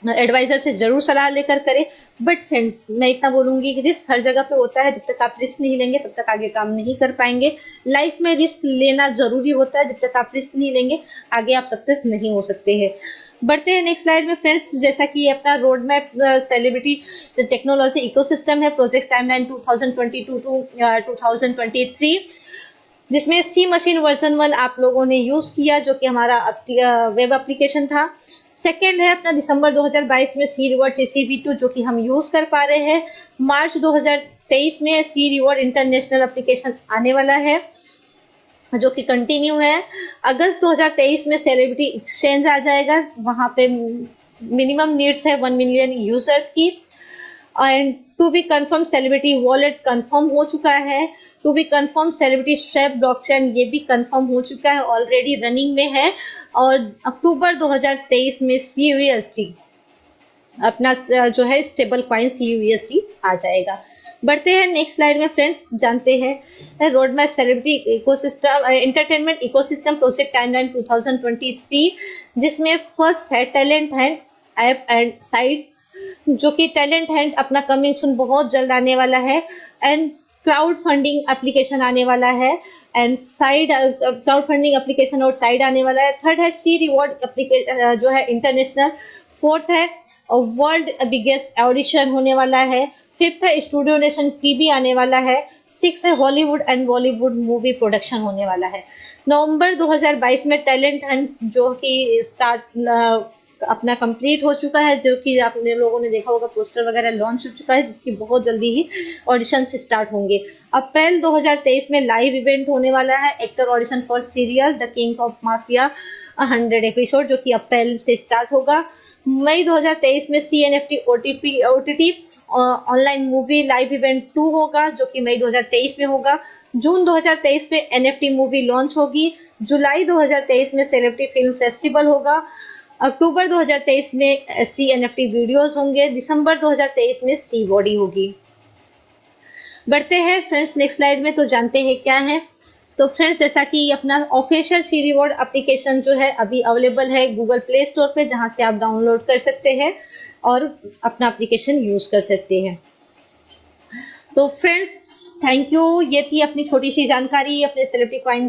एडवाइजर से जरूर सलाह लेकर करें। बट फ्रेंड्स मैं इतना बोलूंगी कि रिस्क हर जगह पे होता है, जब तक आप रिस्क नहीं लेंगे तब तक आगे काम नहीं कर पाएंगे। लाइफ में रिस्क लेना जरूरी होता है, जब तक आप रिस्क नहीं लेंगे आगे आप सक्सेस नहीं हो सकते हैं। बढ़ते हैं नेक्स्ट स्लाइड में फ्रेंड्स, जैसा कि ये अपना road map celebrity technology ecosystem है, प्रोजेक्ट टाइमलाइन 2022 टू 2023, जिसमें सी मशीन वर्जन 1 आप लोगों ने यूज किया, जो कि हमारा वेब एप्लीकेशन था। सेकेंड है अपना दिसंबर 2022 में सी रिवॉर्ड CCV2, जो कि हम यूज कर पा रहे हैं। मार्च 2023 में सी रिवॉर्ड इंटरनेशनल एप्लीकेशन आने वाला है, जो कि कंटिन्यू है। अगस्त 2023 में सेलिब्रिटी एक्सचेंज आ जाएगा, वहां पे मिनिमम नीड्स है 1 मिलियन यूजर्स की। And to be confirm celebrity wallet confirm हो चुका है। To be confirm celebrity swap blockchain ये भी कंफर्म हो चुका है, ऑलरेडी रनिंग में है। और अक्टूबर 2023 में CUSD अपना जो है स्टेबल कॉइन CUSD आ जाएगा। बढ़ते हैं नेक्स्ट स्लाइड में फ्रेंड्स, जानते हैं road map celebrity ecosystem entertainment ecosystem project timeline 2023, जिसमें फर्स्ट है talent Hunt app and site, जो कि टैलेंट हंट अपना कमिंग सून बहुत जल्द आने वाला है। एंड क्राउड फंडिंग एप्लीकेशन आने वाला है, and side crowd funding application और साइड आने वाला है। थर्ड है सी रिवॉर्ड जो है इंटरनेशनल। फोर्थ है वर्ल्ड बिगेस्ट ऑडिशन होने वाला है। फिफ्थ है स्टूडियो नेशन TV आने वाला है। सिक्स है Hollywood and Bollywood movie production होने वाला है। नवंबर 2022 में टैलेंट हंट जो कि स्टार्ट अपना कंप्लीट हो चुका है, जो कि आपने लोगों ने देखा होगा पोस्टर वगैरह लॉन्च हो चुका है, जिसकी बहुत जल्दी ही ऑडिशन स्टार्ट होंगे। अप्रैल 2023 में लाइव इवेंट होने वाला है, actor audition for serial the king of mafia 100 episode, जो कि अप्रैल से स्टार्ट होगा। मई 2023 में CNFT OTT online movie live event 2 होगा, जो कि मई 2023 में होगा। जून 2023 में NFT मूवी लॉन्च होगी। जुलाई 2023 में सेलिब्रिटी फिल्म फेस्टिवल होगा। अक्टूबर 2023 में CNFT वीडियोस होंगे। दिसंबर 2023 में सी बॉडी होगी। बढ़ते हैं फ्रेंड्स नेक्स्ट स्लाइड में, तो जानते हैं क्या है। तो फ्रेंड्स, जैसा कि अपना ऑफिशियल सी रिवॉर्ड एप्लीकेशन जो है अभी अवेलेबल है गूगल प्ले स्टोर पे, जहां से आप डाउनलोड कर सकते हैं और अपना एप्लीकेशन यूज कर सकते हैं। तो फ्रेंड्स, थैंक यू। ये थी अपनी छोटी सी जानकारी अपने celebrity coin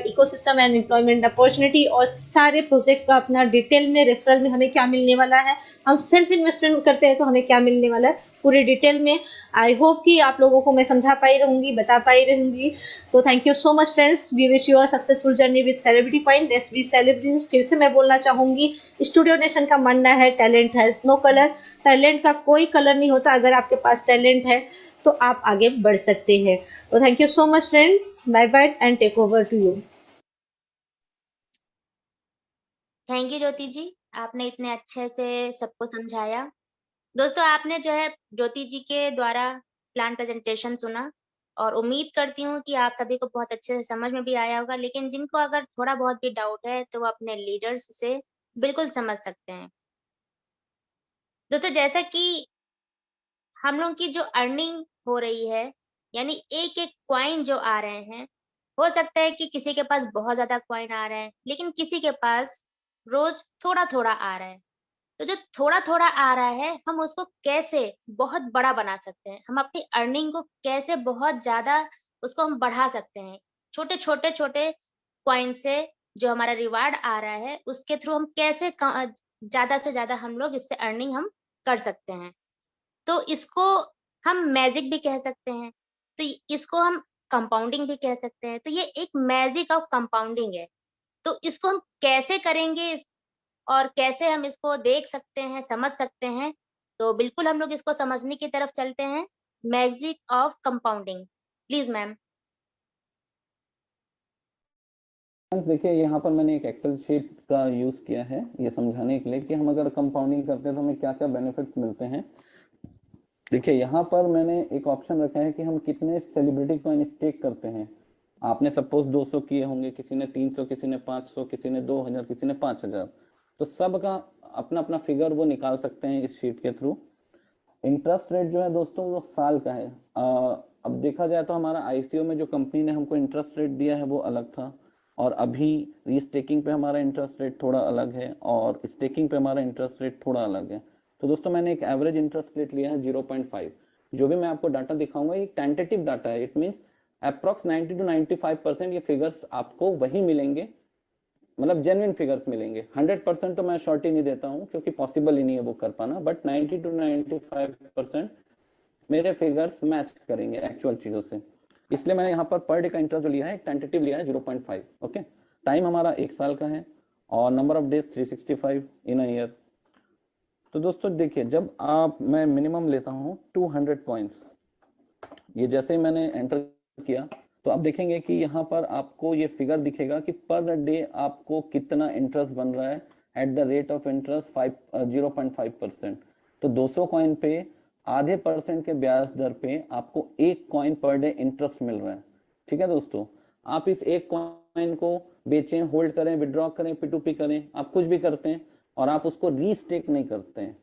ecosystem and employment opportunity और सारे प्रोजेक्ट का अपना डिटेल में रेफरल में हमें क्या मिलने वाला है, हम सेल्फ इन्वेस्टमेंट करते हैं तो हमें क्या मिलने वाला है पूरे डिटेल में। आई होप कि आप लोगों को मैं समझा पाई रहूंगी, बता पाई रहूंगी। तो thank you so much friends. We wish you a successful journey with celebrity coin. Let's be celebrities. फिर से मैं बोलना चाहूंगी, स्टूडियो नेशन का मानना है talent has no colour. Talent का कोई कलर नहीं होता। अगर आपके पास टैलेंट है तो आप आगे बढ़ सकते हैं। तो thank you so much friend. Bye bye and take over to you. Thank you Jyoti ji, आपने इतने अच्छे से सबको समझाया। दोस्तों, आपने जो है ज्योति जी के द्वारा प्लान प्रेजेंटेशन सुना और उम्मीद करती हूँ कि आप सभी को बहुत अच्छे से समझ में भी आया होगा। लेकिन जिनको अगर थोड़ा बहुत भी डाउट है तो वो अपने लीडर्स से बिल्कुल समझ सकते हैं। दोस्तों, जैसा कि हम लोग की जो अर्निंग हो रही है, यानी एक एक क्वाइन जो आ रहे हैं, हो सकता है कि किसी के पास बहुत ज्यादा क्वाइन आ रहे हैं, लेकिन किसी के पास रोज थोड़ा थोड़ा आ रहा है। तो जो थोड़ा थोड़ा आ रहा है, हम उसको कैसे बहुत बड़ा बना सकते हैं, हम अपनी अर्निंग को कैसे बहुत ज्यादा उसको हम बढ़ा सकते हैं। छोटे छोटे छोटे क्वाइन से जो हमारा रिवार्ड आ रहा है, उसके थ्रू हम कैसे ज्यादा से ज्यादा हम लोग इससे अर्निंग हम कर सकते हैं। तो इसको हम मैजिक भी कह सकते हैं, तो इसको हम कंपाउंडिंग भी कह सकते हैं। तो ये एक मैजिक ऑफ कंपाउंडिंग है। तो इसको हम कैसे करेंगे और कैसे हम इसको देख सकते हैं, समझ सकते हैं, तो बिल्कुल हम लोग इसको समझने की तरफ चलते हैं। Magic of compounding, please ma'am. Friends देखिए, यहाँ पर मैंने एक एक्सेल शीट का यूज किया है ये समझाने के लिए कि हम अगर कंपाउंडिंग करते हैं तो हमें क्या क्या बेनिफिट्स मिलते हैं। देखिए, यहाँ पर मैंने एक ऑप्शन रखा है कि हम कितने सेलिब्रिटी कॉइन स्टेक करते हैं। आपने सपोज 200 किए होंगे, किसी ने 300, किसी ने 500, किसी ने 2000, किसी ने 5000। तो सबका अपना अपना फिगर वो निकाल सकते हैं इस शीट के थ्रू। इंटरेस्ट रेट जो है दोस्तों वो साल का है। अब देखा जाए तो हमारा आईसीओ में जो कंपनी ने हमको इंटरेस्ट रेट दिया है वो अलग था, और अभी रीस्टेकिंग पे हमारा इंटरेस्ट रेट थोड़ा अलग है, और स्टेकिंग पे हमारा इंटरेस्ट रेट थोड़ा अलग है। तो दोस्तों, मैंने एक एवरेज इंटरेस्ट रेट लिया है 0.5। जो भी मैं आपको डाटा दिखाऊंगा ये टेंटेटिव डाटा है। इट मीन्स अप्रॉक्स 90 to 95% ये फिगर्स आपको वही मिलेंगे, मतलब जेन्युइन फिगर्स मिलेंगे। 100% तो मैं श्योरिटी नहीं देता हूँ क्योंकि पॉसिबल ही नहीं है वो कर पाना, बट 90 to 95% मेरे फिगर्स मैच करेंगे एक्चुअल चीजों से। इसलिए मैंने यहाँ पर डे का इंटरेस्ट जो लिया है टेंटेटिव लिया है 0.5। ओके, टाइम हमारा 1 साल का है और number of days 365 in a year. तो दोस्तों देखिए, जब मैं मिनिमम लेता हूँ 200 पॉइंट्स, ये जैसे ही मैंने एंटर किया तो आप देखेंगे कि यहाँ पर आपको ये फिगर दिखेगा कि पर डे आपको कितना इंटरेस्ट बन रहा है at the rate of interest 0.5%। तो 200 कॉइन पे आधे % के ब्याज दर पे आपको 1 कॉइन पर डे इंटरेस्ट मिल रहा है। ठीक है दोस्तों, आप इस 1 कॉइन को बेचें, होल्ड करें, विड्रॉ करें, P2P करें, आप कुछ भी करते हैं और आप उसको रीस्टेक नहीं करते हैं,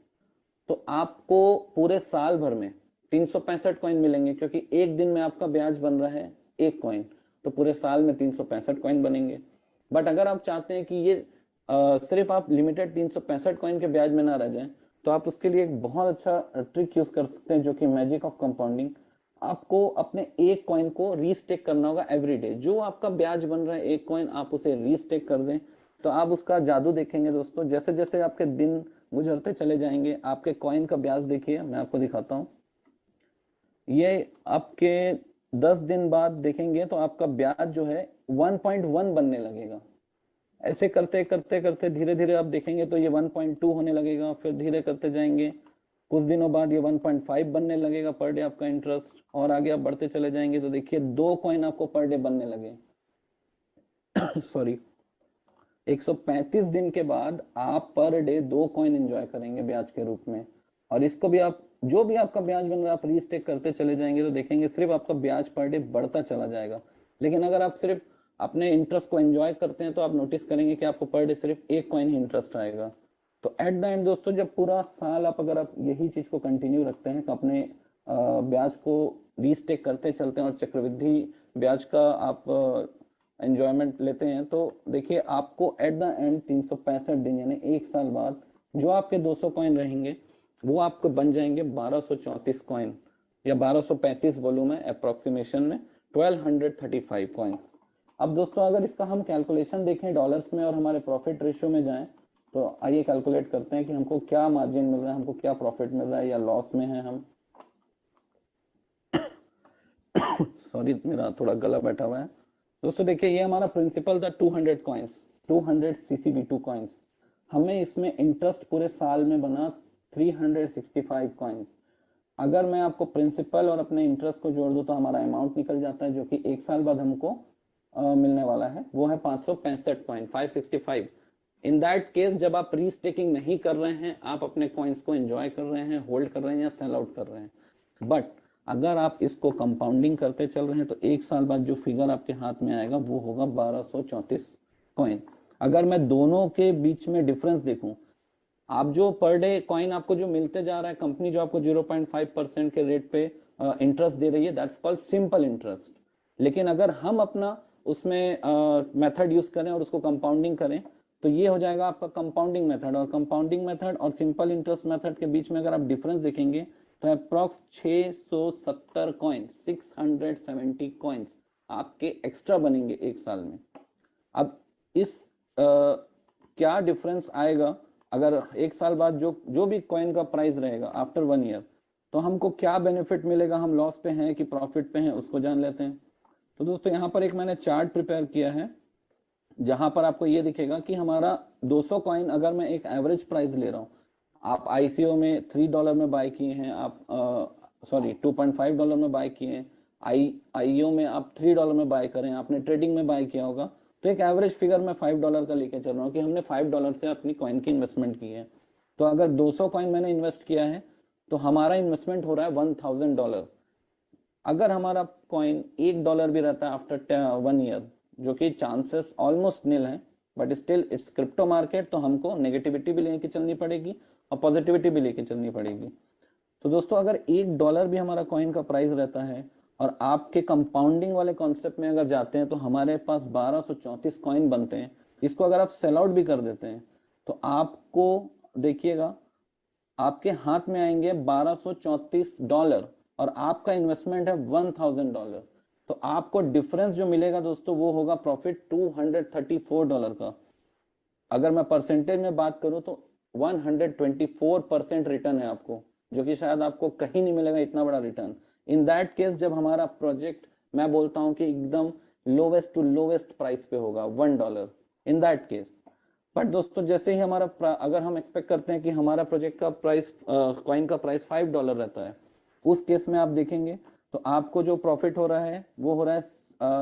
तो आपको पूरे साल भर में 365 कॉइन मिलेंगे, क्योंकि एक दिन में आपका ब्याज बन रहा है 1 कॉइन, तो पूरे साल में 365 कॉइन बनेंगे। बट अगर आप चाहते हैं कि ये सिर्फ आप लिमिटेड 365 कॉइन के ब्याज में ना रह जाएं, तो आप उसके लिए एक बहुत अच्छा ट्रिक यूज कर सकते हैं, जो कि मैजिक ऑफ कंपाउंडिंग। आपको अपने 1 कॉइन को रीस्टेक करना होगा एवरी डे। जो आपका ब्याज बन रहा है 1 कॉइन, आप उसे रीस्टेक कर दें, तो आप उसका जादू देखेंगे दोस्तों। जैसे जैसे आपके दिन गुजरते चले जाएंगे, आपके कॉइन का ब्याज देखिए, मैं आपको दिखाता हूं। ये आपके 10 दिन बाद देखेंगे तो आपका ब्याज जो है 1.1 बनने लगेगा। ऐसे करते करते करते धीरे धीरे आप देखेंगे तो ये 1.2 होने लगेगा, फिर धीरे करते जाएंगे, कुछ दिनों बाद ये 1.5 बनने लगेगा पर डे आपका इंटरेस्ट, और आगे आप बढ़ते चले जाएंगे तो देखिए 2 कॉइन आपको पर डे बनने लगे। सॉरी, 135 दिन के बाद आप पर डे 2 कॉइन एंजॉय करेंगे ब्याज के रूप में। और इसको भी आप, जो भी आपका ब्याज बन रहा है, आप रीस्टेक करते चले जाएंगे तो देखेंगे सिर्फ आपका ब्याज पर डे बढ़ता चला जाएगा। लेकिन अगर आप सिर्फ अपने इंटरेस्ट को एंजॉय करते हैं तो आप नोटिस करेंगे कि आपको पर डे सिर्फ 1 कॉइन ही इंटरेस्ट आएगा। तो एट द एंड दोस्तों, जब पूरा साल आप अगर आप यही चीज को कंटिन्यू रखते हैं कि अपने ब्याज को रीस्टेक करते चलते हैं और चक्रवृद्धि ब्याज का आप एंजॉयमेंट लेते हैं, तो देखिए आपको एट द एंड 365 दिन यानी 1 साल बाद जो आपके 200 कॉइन रहेंगे वो आपको बन जाएंगे 1234 कॉइन, या 1235 वॉल्यूम है अप्रोक्सीमेशन में, 1235 कॉइन्स। अब दोस्तों अगर इसका हम कैलकुलेशन देखें डॉलर्स में और हमारे प्रॉफिट रेशियो में जाएं, तो आइए कैलकुलेट करते हैं कि हमको क्या मार्जिन मिल रहा है, हमको क्या प्रॉफिट मिल रहा है, या लॉस में है हम। सॉरी मेरा थोड़ा गला बैठा हुआ है दोस्तों। देखिए ये हमारा प्रिंसिपल था 200 कॉइन्स, 200 CCB2 कॉइन्स। हमें इसमें इंटरेस्ट पूरे साल में बना 365 कॉइन्स। अगर मैं आपको प्रिंसिपल और अपने इंटरेस्ट को जोड़ दूं तो हमारा अमाउंट निकल जाता है जो कि 1 साल बाद हमको मिलने वाला है, वो है 565 कॉइन, 565। इन दैट केस जब आप रीस्टेकिंग नहीं कर रहे हैं, आप अपने कॉइन्स को एंजॉय कर रहे हैं, होल्ड कर रहे हैं या सेल आउट कर रहे हैं। बट अगर आप इसको कंपाउंडिंग करते चल रहे हैं तो 1 साल बाद जो फिगर आपके हाथ में आएगा वो होगा 1234 कॉइन। अगर मैं दोनों के बीच में डिफरेंस देखूं, आप जो पर डे कॉइन आपको जो मिलते जा रहा है, कंपनी जो आपको 0.5% के रेट पे इंटरेस्ट दे रही है, दैट्स कॉल्ड सिंपल इंटरेस्ट। लेकिन अगर हम अपना उसमें मेथड यूज करें और उसको कंपाउंडिंग करें तो ये हो जाएगा आपका कंपाउंडिंग मेथड। और कंपाउंडिंग मेथड और सिंपल इंटरेस्ट मेथड के बीच में अगर आप डिफरेंस देखेंगे तो अप्रॉक्स 670 कॉइन, 670 कॉइन्स आपके एक्स्ट्रा बनेंगे 1 साल में। अब इस क्या डिफरेंस आएगा अगर 1 साल बाद जो भी कॉइन का प्राइस रहेगा आफ्टर 1 ईयर, तो हमको क्या बेनिफिट मिलेगा, हम लॉस पे हैं कि प्रॉफिट पे हैं, उसको जान लेते हैं। तो दोस्तों यहाँ पर एक मैंने चार्ट प्रिपेयर किया है जहां पर आपको ये दिखेगा कि हमारा 200 कॉइन अगर मैं एक एवरेज प्राइस ले रहा हूँ, आप आईसीओ में $3 में बाय किए हैं, आप सॉरी $2.5 में बाय किए हैं, आईईओ में आप $3 में बाय करें, आपने ट्रेडिंग में बाय किया होगा, तो एक एवरेज फिगर मैं $5 का लेके चल रहा हूँ कि हमने $5 से अपनी कॉइन की इन्वेस्टमेंट की है। तो अगर 200 कॉइन मैंने इन्वेस्ट किया है तो हमारा इन्वेस्टमेंट हो रहा है $1000। अगर हमारा कॉइन $1 भी रहता है आफ्टर 1 ईयर, जो कि चांसेस ऑलमोस्ट नील है, but still it's crypto market, तो हमको नेगेटिविटी भी लेके चलनी पड़ेगी और पॉजिटिविटी भी लेके चलनी पड़ेगी। तो दोस्तों अगर $1 भी हमारा कॉइन का प्राइस रहता है और आपके कंपाउंडिंग वाले कॉन्सेप्ट में अगर जाते हैं तो हमारे पास 1234 कॉइन बनते हैं। इसको अगर आप सेल आउट भी कर देते हैं तो आपको देखिएगा आपके हाथ में आएंगे $1234 और आपका इन्वेस्टमेंट है $1000। तो आपको डिफरेंस जो मिलेगा दोस्तों वो होगा प्रॉफिट $234 का। अगर मैं परसेंटेज में बात करूं तो 124% रिटर्न है आपको, जो कि शायद आपको कहीं नहीं मिलेगा इतना बड़ा रिटर्न। इन दैट केस जब हमारा प्रोजेक्ट, मैं बोलता हूं कि एकदम लोवेस्ट टू लोवेस्ट प्राइस पे होगा $1 इन दैट केस। बट दोस्तों जैसे ही हमारा अगर हम एक्सपेक्ट करते हैं कि हमारा प्रोजेक्ट का प्राइस, कॉइन का प्राइस $5 रहता है, उस केस में आप देखेंगे तो आपको जो प्रॉफिट हो रहा है वो हो रहा है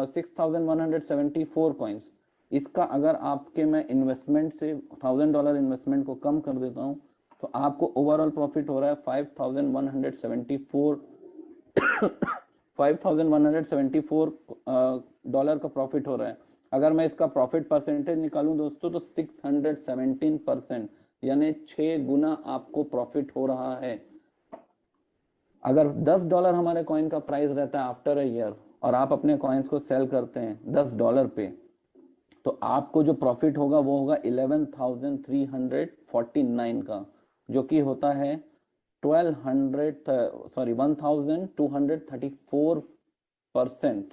6174 कॉइन्स। इसका अगर आपके मैं इन्वेस्टमेंट से $1000 इन्वेस्टमेंट को कम कर देता हूं तो आपको ओवरऑल प्रॉफिट हो रहा है 5174 डॉलर का प्रॉफिट हो रहा है। अगर मैं इसका प्रॉफिट परसेंटेज निकालूं दोस्तों तो 617%, यानी 6 गुना आपको प्रॉफिट हो रहा है। अगर $10 हमारे कॉइन का प्राइस रहता है आफ्टर अ ईयर और आप अपने कॉइन्स को सेल करते हैं $10 पे, तो आपको जो प्रॉफिट होगा वो होगा 11,349 का, जो कि होता है 1234%,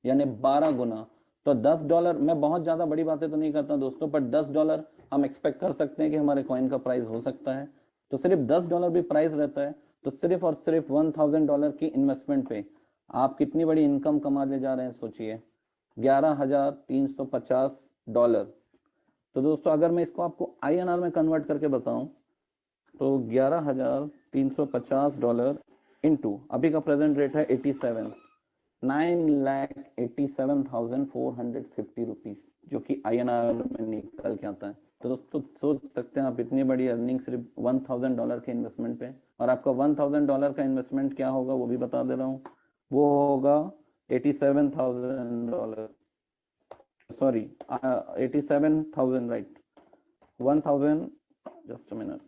यानी 12 गुना। तो $10, मैं बहुत ज्यादा बड़ी बातें तो नहीं करता दोस्तों, पर $10 हम एक्सपेक्ट कर सकते हैं कि हमारे कॉइन का प्राइस हो सकता है। तो सिर्फ $10 भी प्राइस रहता है तो सिर्फ और सिर्फ $1000 की इन्वेस्टमेंट पे आप कितनी बड़ी इनकम कमा ले जा रहे हैं, सोचिए, $11,350। तो दोस्तों अगर मैं इसको आपको INR में कन्वर्ट करके बताऊं तो $11,350 इनटू अभी का प्रेजेंट रेट है 87, 9,87,450 रुपीज, जो कि INR में निकल के आता है। तो दोस्तों सोच सकते हैं आप, इतनी बड़ी अर्निंग सिर्फ $1,000 के इन्वेस्टमेंट पे। और आपका $1,000 का इन्वेस्टमेंट क्या होगा वो भी बता दे रहा हूँ, वो होगा $87,000, sorry 87,000, right, 1,000, just a minute,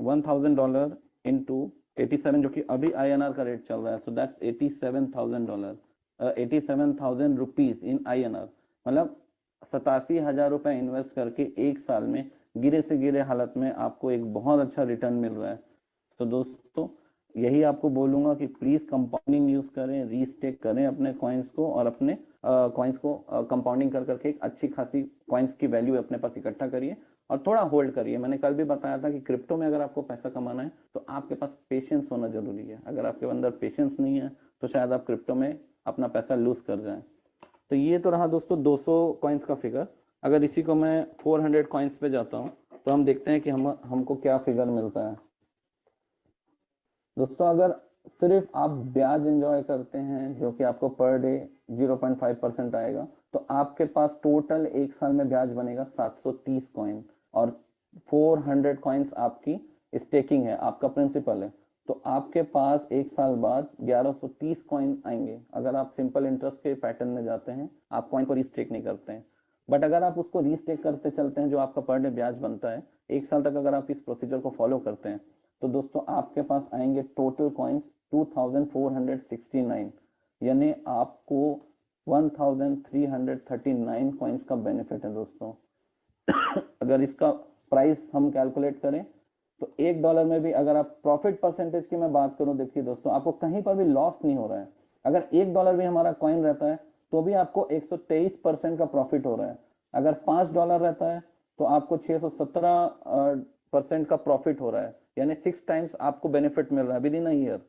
$1,000 into 87, जो कि अभी INR का रेट चल रहा है, so that's $87,000, 87,000 rupees in INR, मतलब 87,000 रुपए इन्वेस्ट करके एक साल में गिरे से गिरे हालत में आपको एक बहुत अच्छा रिटर्न मिल रहा है। तो दोस्तों यही आपको बोलूंगा कि प्लीज कंपाउंडिंग यूज करें, रीस्टेक करें अपने कॉइन्स को, और अपने कॉइन्स को कंपाउंडिंग कर करके एक अच्छी खासी कॉइन्स की वैल्यू अपने पास इकट्ठा करिए और थोड़ा होल्ड करिए। मैंने कल भी बताया था कि क्रिप्टो में अगर आपको पैसा कमाना है तो आपके पास पेशेंस होना जरूरी है। अगर आपके अंदर पेशेंस नहीं है तो शायद आप क्रिप्टो में अपना पैसा लूज कर जाएं। तो ये तो रहा दोस्तों 200 कॉइन्स का फिगर। अगर इसी को मैं 400 कॉइन्स पे जाता हूँ तो हम देखते हैं कि हमको क्या फिगर मिलता है। दोस्तों अगर सिर्फ आप ब्याज एंजॉय करते हैं जो कि आपको पर डे 0.5% आएगा, तो आपके पास टोटल एक साल में ब्याज बनेगा 730 कॉइन, और 400 कॉइन्स आपकी स्टेकिंग है, आपका प्रिंसिपल है। तो आपके पास एक साल बाद 1130 कॉइन आएंगे अगर आप सिंपल इंटरेस्ट के पैटर्न में जाते हैं, आप कॉइन को रीस्टेक नहीं करते हैं। बट अगर आप उसको रीस्टेक करते चलते हैं, जो आपका पर डे ब्याज बनता है, एक साल तक अगर आप इस प्रोसीजर को फॉलो करते हैं, तो दोस्तों आपके पास आएंगे टोटल कॉइन्स 2469, यानी आपको 1339 कॉइन्स का बेनिफिट है दोस्तों। अगर इसका प्राइस हम कैलकुलेट करें तो $1 में भी अगर आप प्रॉफिट परसेंटेज की मैं बात करूं, देखिए दोस्तों आपको कहीं पर भी लॉस नहीं हो रहा है। अगर $1 भी हमारा कॉइन रहता है तो भी आपको 123% का प्रॉफिट हो रहा है। अगर $5 रहता है तो आपको 617% का प्रॉफिट हो रहा है, यानी 6 टाइम्स आपको बेनिफिट मिल रहा है विद इन अ ईयर।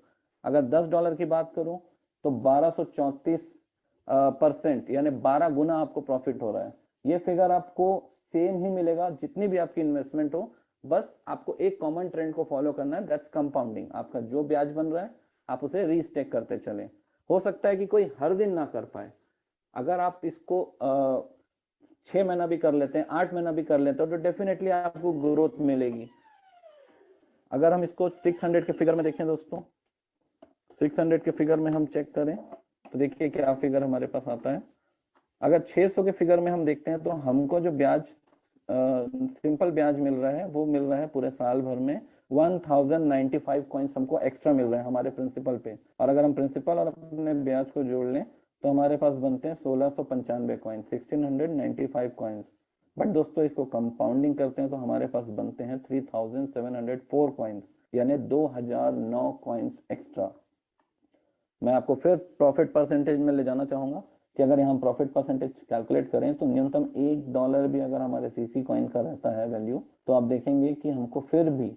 अगर $10 की बात करूं तो 1234% यानी 12 गुना आपको प्रॉफिट हो रहा है। ये फिगर आपको सेम ही मिलेगा जितनी भी आपकी इन्वेस्टमेंट हो, बस आपको एक कॉमन ट्रेंड को फॉलो करना है, दैट्स कंपाउंडिंग। आपका जो ब्याज बन रहा है आप उसे रीस्टेक करते चले। हो सकता है कि कोई हर दिन ना कर पाए, अगर आप इसको 6 महीना भी कर लेते हैं, 8 महीना भी कर लेते हैं, तो डेफिनेटली आपको ग्रोथ मिलेगी। अगर हम इसको 600 के फिगर में देखें दोस्तों, 600 के फिगर में हम चेक करें तो देखिए क्या फिगर हमारे पास आता है। अगर 600 के फिगर में हम देखते हैं तो हमको जो ब्याज सिंपल ब्याज मिल रहा है वो मिल रहा है पूरे साल भर में 1095 कॉइन्स हमको एक्स्ट्रा मिल रहे हैं हमारे प्रिंसिपल पे। और अगर हम प्रिंसिपल और अपने ब्याज को जोड़ लें तो हमारे पास बनते हैं 1695 कॉइन्स, 1695 कॉइन्स। बट दोस्तों इसको कंपाउंडिंग करते हैं तो हमारे पास बनते हैं 3704 कॉइन्स, यानी 2009 कॉइन्स एक्स्ट्रा। मैं आपको फिर प्रॉफिट परसेंटेज में ले जाना चाहूंगा कि अगर यहाँ प्रॉफिट परसेंटेज कैलकुलेट करें तो न्यूनतम $1 भी अगर हमारे सीसी कॉइन का रहता है वैल्यू, तो आप देखेंगे कि हमको फिर भी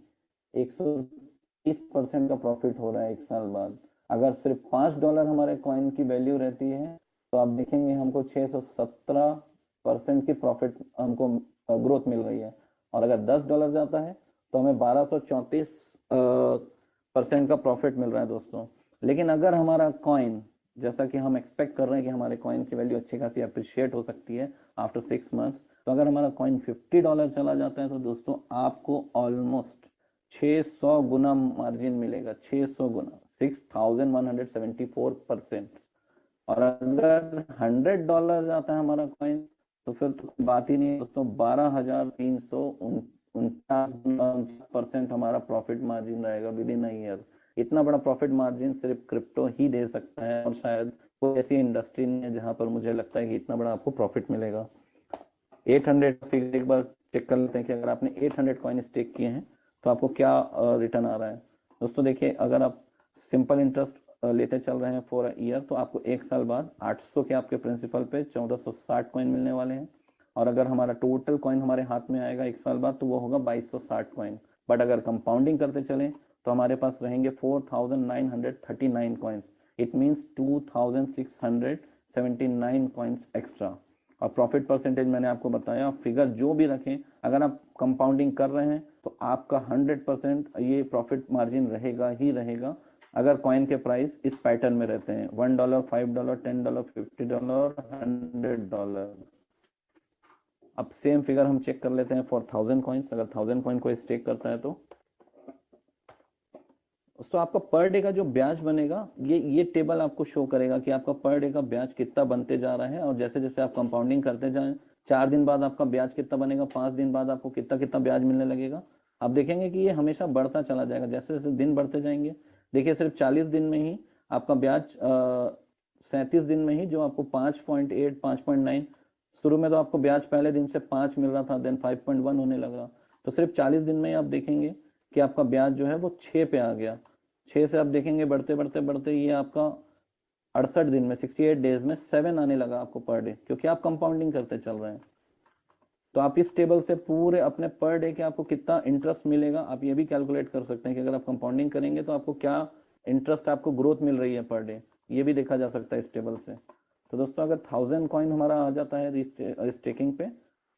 130% का प्रॉफिट हो रहा है एक साल बाद। अगर सिर्फ $5 हमारे कॉइन की वैल्यू रहती है तो आप देखेंगे हमको 617% की प्रॉफिट हमको ग्रोथ मिल रही है। और अगर $10 जाता है तो हमें 1234% का प्रॉफिट मिल रहा है दोस्तों। लेकिन अगर हमारा कॉइन, जैसा कि हम एक्सपेक्ट कर रहे हैं कि हमारे कॉइन की वैल्यू अच्छी खासी अप्रिशिएट हो सकती है आफ्टर 6 मंथ्स, तो अगर हमारा कॉइन $50 चला जाता है तो दोस्तों आपको ऑलमोस्ट 600 गुना मार्जिन मिलेगा, 600 गुना, 6174%। और अगर $100 जाता है हमारा कॉइन तो फिर तो बात ही नहीं है दोस्तों, 12,349% हमारा प्रॉफिट मार्जिन रहेगा विद इन अ ईयर। इतना बड़ा प्रॉफिट मार्जिन सिर्फ क्रिप्टो ही दे सकता है, और शायद कोई ऐसी इंडस्ट्री नहीं है जहां पर मुझे लगता है कि इतना बड़ा आपको प्रॉफिट मिलेगा। 800 फिगर एक बार चेक कर लेते हैं कि अगर आपने 800 कॉइन स्टेक किए हैं तो आपको क्या रिटर्न आ रहा है। दोस्तों देखिए, अगर आप सिंपल इंटरेस्ट लेते चल रहे हैं फॉर ईयर तो आपको एक साल बाद 800 के आपके प्रिंसिपल पे 1460 कॉइन मिलने वाले हैं। और अगर हमारा टोटल कॉइन हमारे हाथ में आएगा एक साल बाद तो वो होगा 2260 कॉइन। बट अगर कंपाउंडिंग करते चलें तो हमारे पास रहेंगे 4939 coins, it means 2679 coins extra. और प्रॉफिट परसेंटेज मैंने आपको बताया, फिगर जो भी रखें अगर आप कंपाउंडिंग कर रहे हैं तो आपका 100% ये प्रॉफिट मार्जिन रहेगा ही रहेगा। अगर कॉइन के प्राइस इस पैटर्न में रहते हैं, $1, $5, $10, $50, $100। अब सेम फिगर हम चेक कर लेते हैं फॉर 1000 कॉइन्स। अगर 1000 कॉइन को स्टेक करता है तो आपका पर डे का जो ब्याज बनेगा, ये टेबल आपको शो करेगा कि आपका पर डे का ब्याज कितना बनते जा रहा है। और जैसे जैसे आप कंपाउंडिंग करते जाएं, 4 दिन बाद आपका ब्याज कितना बनेगा, 5 दिन बाद आपको कितना कितना ब्याज मिलने लगेगा। आप देखेंगे कि ये हमेशा बढ़ता चला जाएगा जैसे जैसे दिन बढ़ते जाएंगे। देखिए सिर्फ 40 दिन में ही आपका ब्याज 37 दिन में ही जो आपको 5.8 5.9, शुरू में तो आपको ब्याज पहले दिन से 5 मिल रहा था, देन 5.1 होने लगा। तो सिर्फ 40 दिन में ही आप देखेंगे कि आपका ब्याज जो है वो 6 पे आ गया। 6 से आप देखेंगे बढ़ते बढ़ते बढ़ते ये आपका 68 दिन में 68 डेज में 7 आने लगा आपको पर डे, क्योंकि आप कंपाउंडिंग करते चल रहे हैं। तो आप इस टेबल से पूरे अपने पर डे के आपको कितना इंटरेस्ट मिलेगा आप ये भी कैलकुलेट कर सकते हैं कि अगर आप कंपाउंडिंग करेंगे तो आपको क्या इंटरेस्ट, आपको ग्रोथ मिल रही है पर डे, ये भी देखा जा सकता है इस टेबल से। तो दोस्तों अगर 1000 कॉइन हमारा आ जाता है स्टेकिंग पे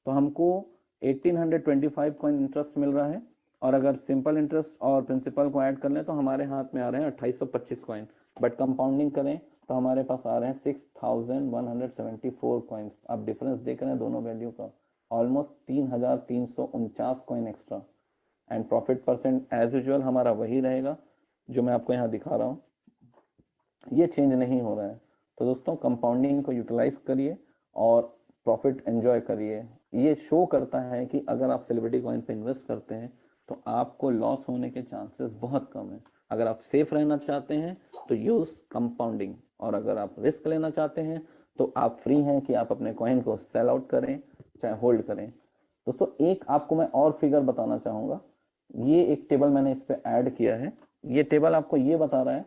तो हमको 1825 कॉइन इंटरेस्ट मिल रहा है। और अगर सिंपल इंटरेस्ट और प्रिंसिपल को ऐड कर लें तो हमारे हाथ में आ रहे हैं 2825 कॉइन। बट कंपाउंडिंग करें तो हमारे पास आ रहे हैं 6174 कॉइन्स। आप डिफरेंस देख रहे हैं दोनों वैल्यू का, almost 3349 coin extra. And profit percent as usual हमारा वही रहेगा जो मैं आपको यहाँ दिखा रहा हूँ, ये चेंज नहीं हो रहा है। तो दोस्तों कंपाउंडिंग को यूटिलाइज करिए और प्रॉफिट एंजॉय करिए। ये शो करता है कि अगर आप सेलिब्रिटी कॉइन पे इन्वेस्ट करते हैं तो आपको लॉस होने के चांसेस बहुत कम है। अगर आप सेफ रहना चाहते हैं तो यूज कंपाउंडिंग, और अगर आप रिस्क लेना चाहते हैं तो आप फ्री हैं कि आप अपने कॉइन को सेल आउट करें चाहे होल्ड करें। दोस्तों एक आपको मैं और फिगर बताना चाहूंगा, ये एक टेबल मैंने इस पे ऐड किया है। ये टेबल आपको ये बता रहा है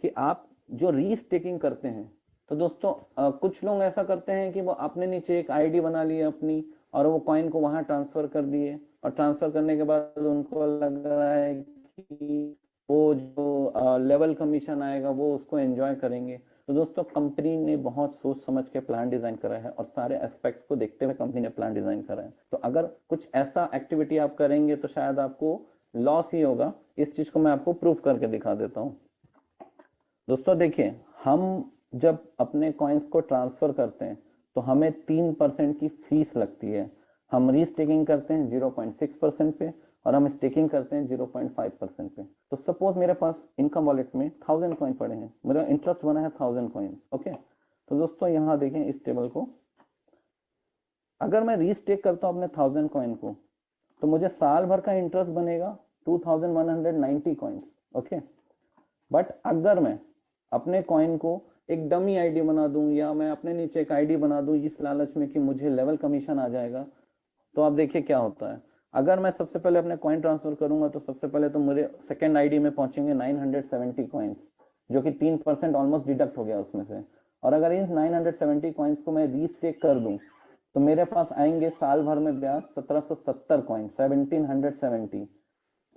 कि आप जो रीस्टेकिंग करते हैं, तो दोस्तों कुछ लोग ऐसा करते हैं कि वो अपने नीचे एक आईडी बना लिए अपनी और वो कॉइन को वहां ट्रांसफर कर दिए, और ट्रांसफर करने के बाद उनको लग रहा है कि वो जो लेवल कमीशन आएगा वो उसको एंजॉय करेंगे। तो दोस्तों कंपनी ने बहुत सोच समझ के प्लान डिजाइन करा है और सारे एस्पेक्ट्स को देखते हुए कंपनी ने प्लान डिजाइन करा है। तो अगर कुछ ऐसा एक्टिविटी आप करेंगे तो शायद आपको लॉस ही होगा। इस चीज को मैं आपको प्रूफ करके दिखा देता हूँ। दोस्तों देखिए, हम जब अपने कॉइन्स को ट्रांसफर करते हैं तो हमें 3% की फीस लगती है। हम रीस्टेकिंग करते हैं 0.6% पे और हम स्टेकिंग करते हैं 0.5% पे। तो सपोज मेरे पास इनकम वॉलेट में 1000 कॉइन पड़े हैं, मेरा इंटरेस्ट बना है 1000 कॉइन। ओके, तो दोस्तों यहाँ देखें इस टेबल को, अगर मैं रीस्टेक करता हूँ अपने 1000 कॉइन को तो मुझे साल भर का इंटरेस्ट बनेगा 2190 कॉइन्स। ओके, बट अगर मैं अपने कॉइन को एक डमी आईडी बना दूं या मैं अपने नीचे एक आईडी बना दूं इस लालच में कि मुझे लेवल कमीशन आ जाएगा, तो आप देखिए क्या होता है। अगर मैं सबसे पहले अपने कॉइन ट्रांसफर करूंगा तो सबसे पहले तो मेरे सेकेंड आईडी में पहुंचेंगे 970 कॉइन्स, जो कि 3% ऑलमोस्ट डिडक्ट हो गया उसमें से। और अगर इन 970 कॉइन्स को मैं रीस्टेक कर दूं तो मेरे पास आएंगे साल भर में ब्याज 1770 कॉइन, 1770।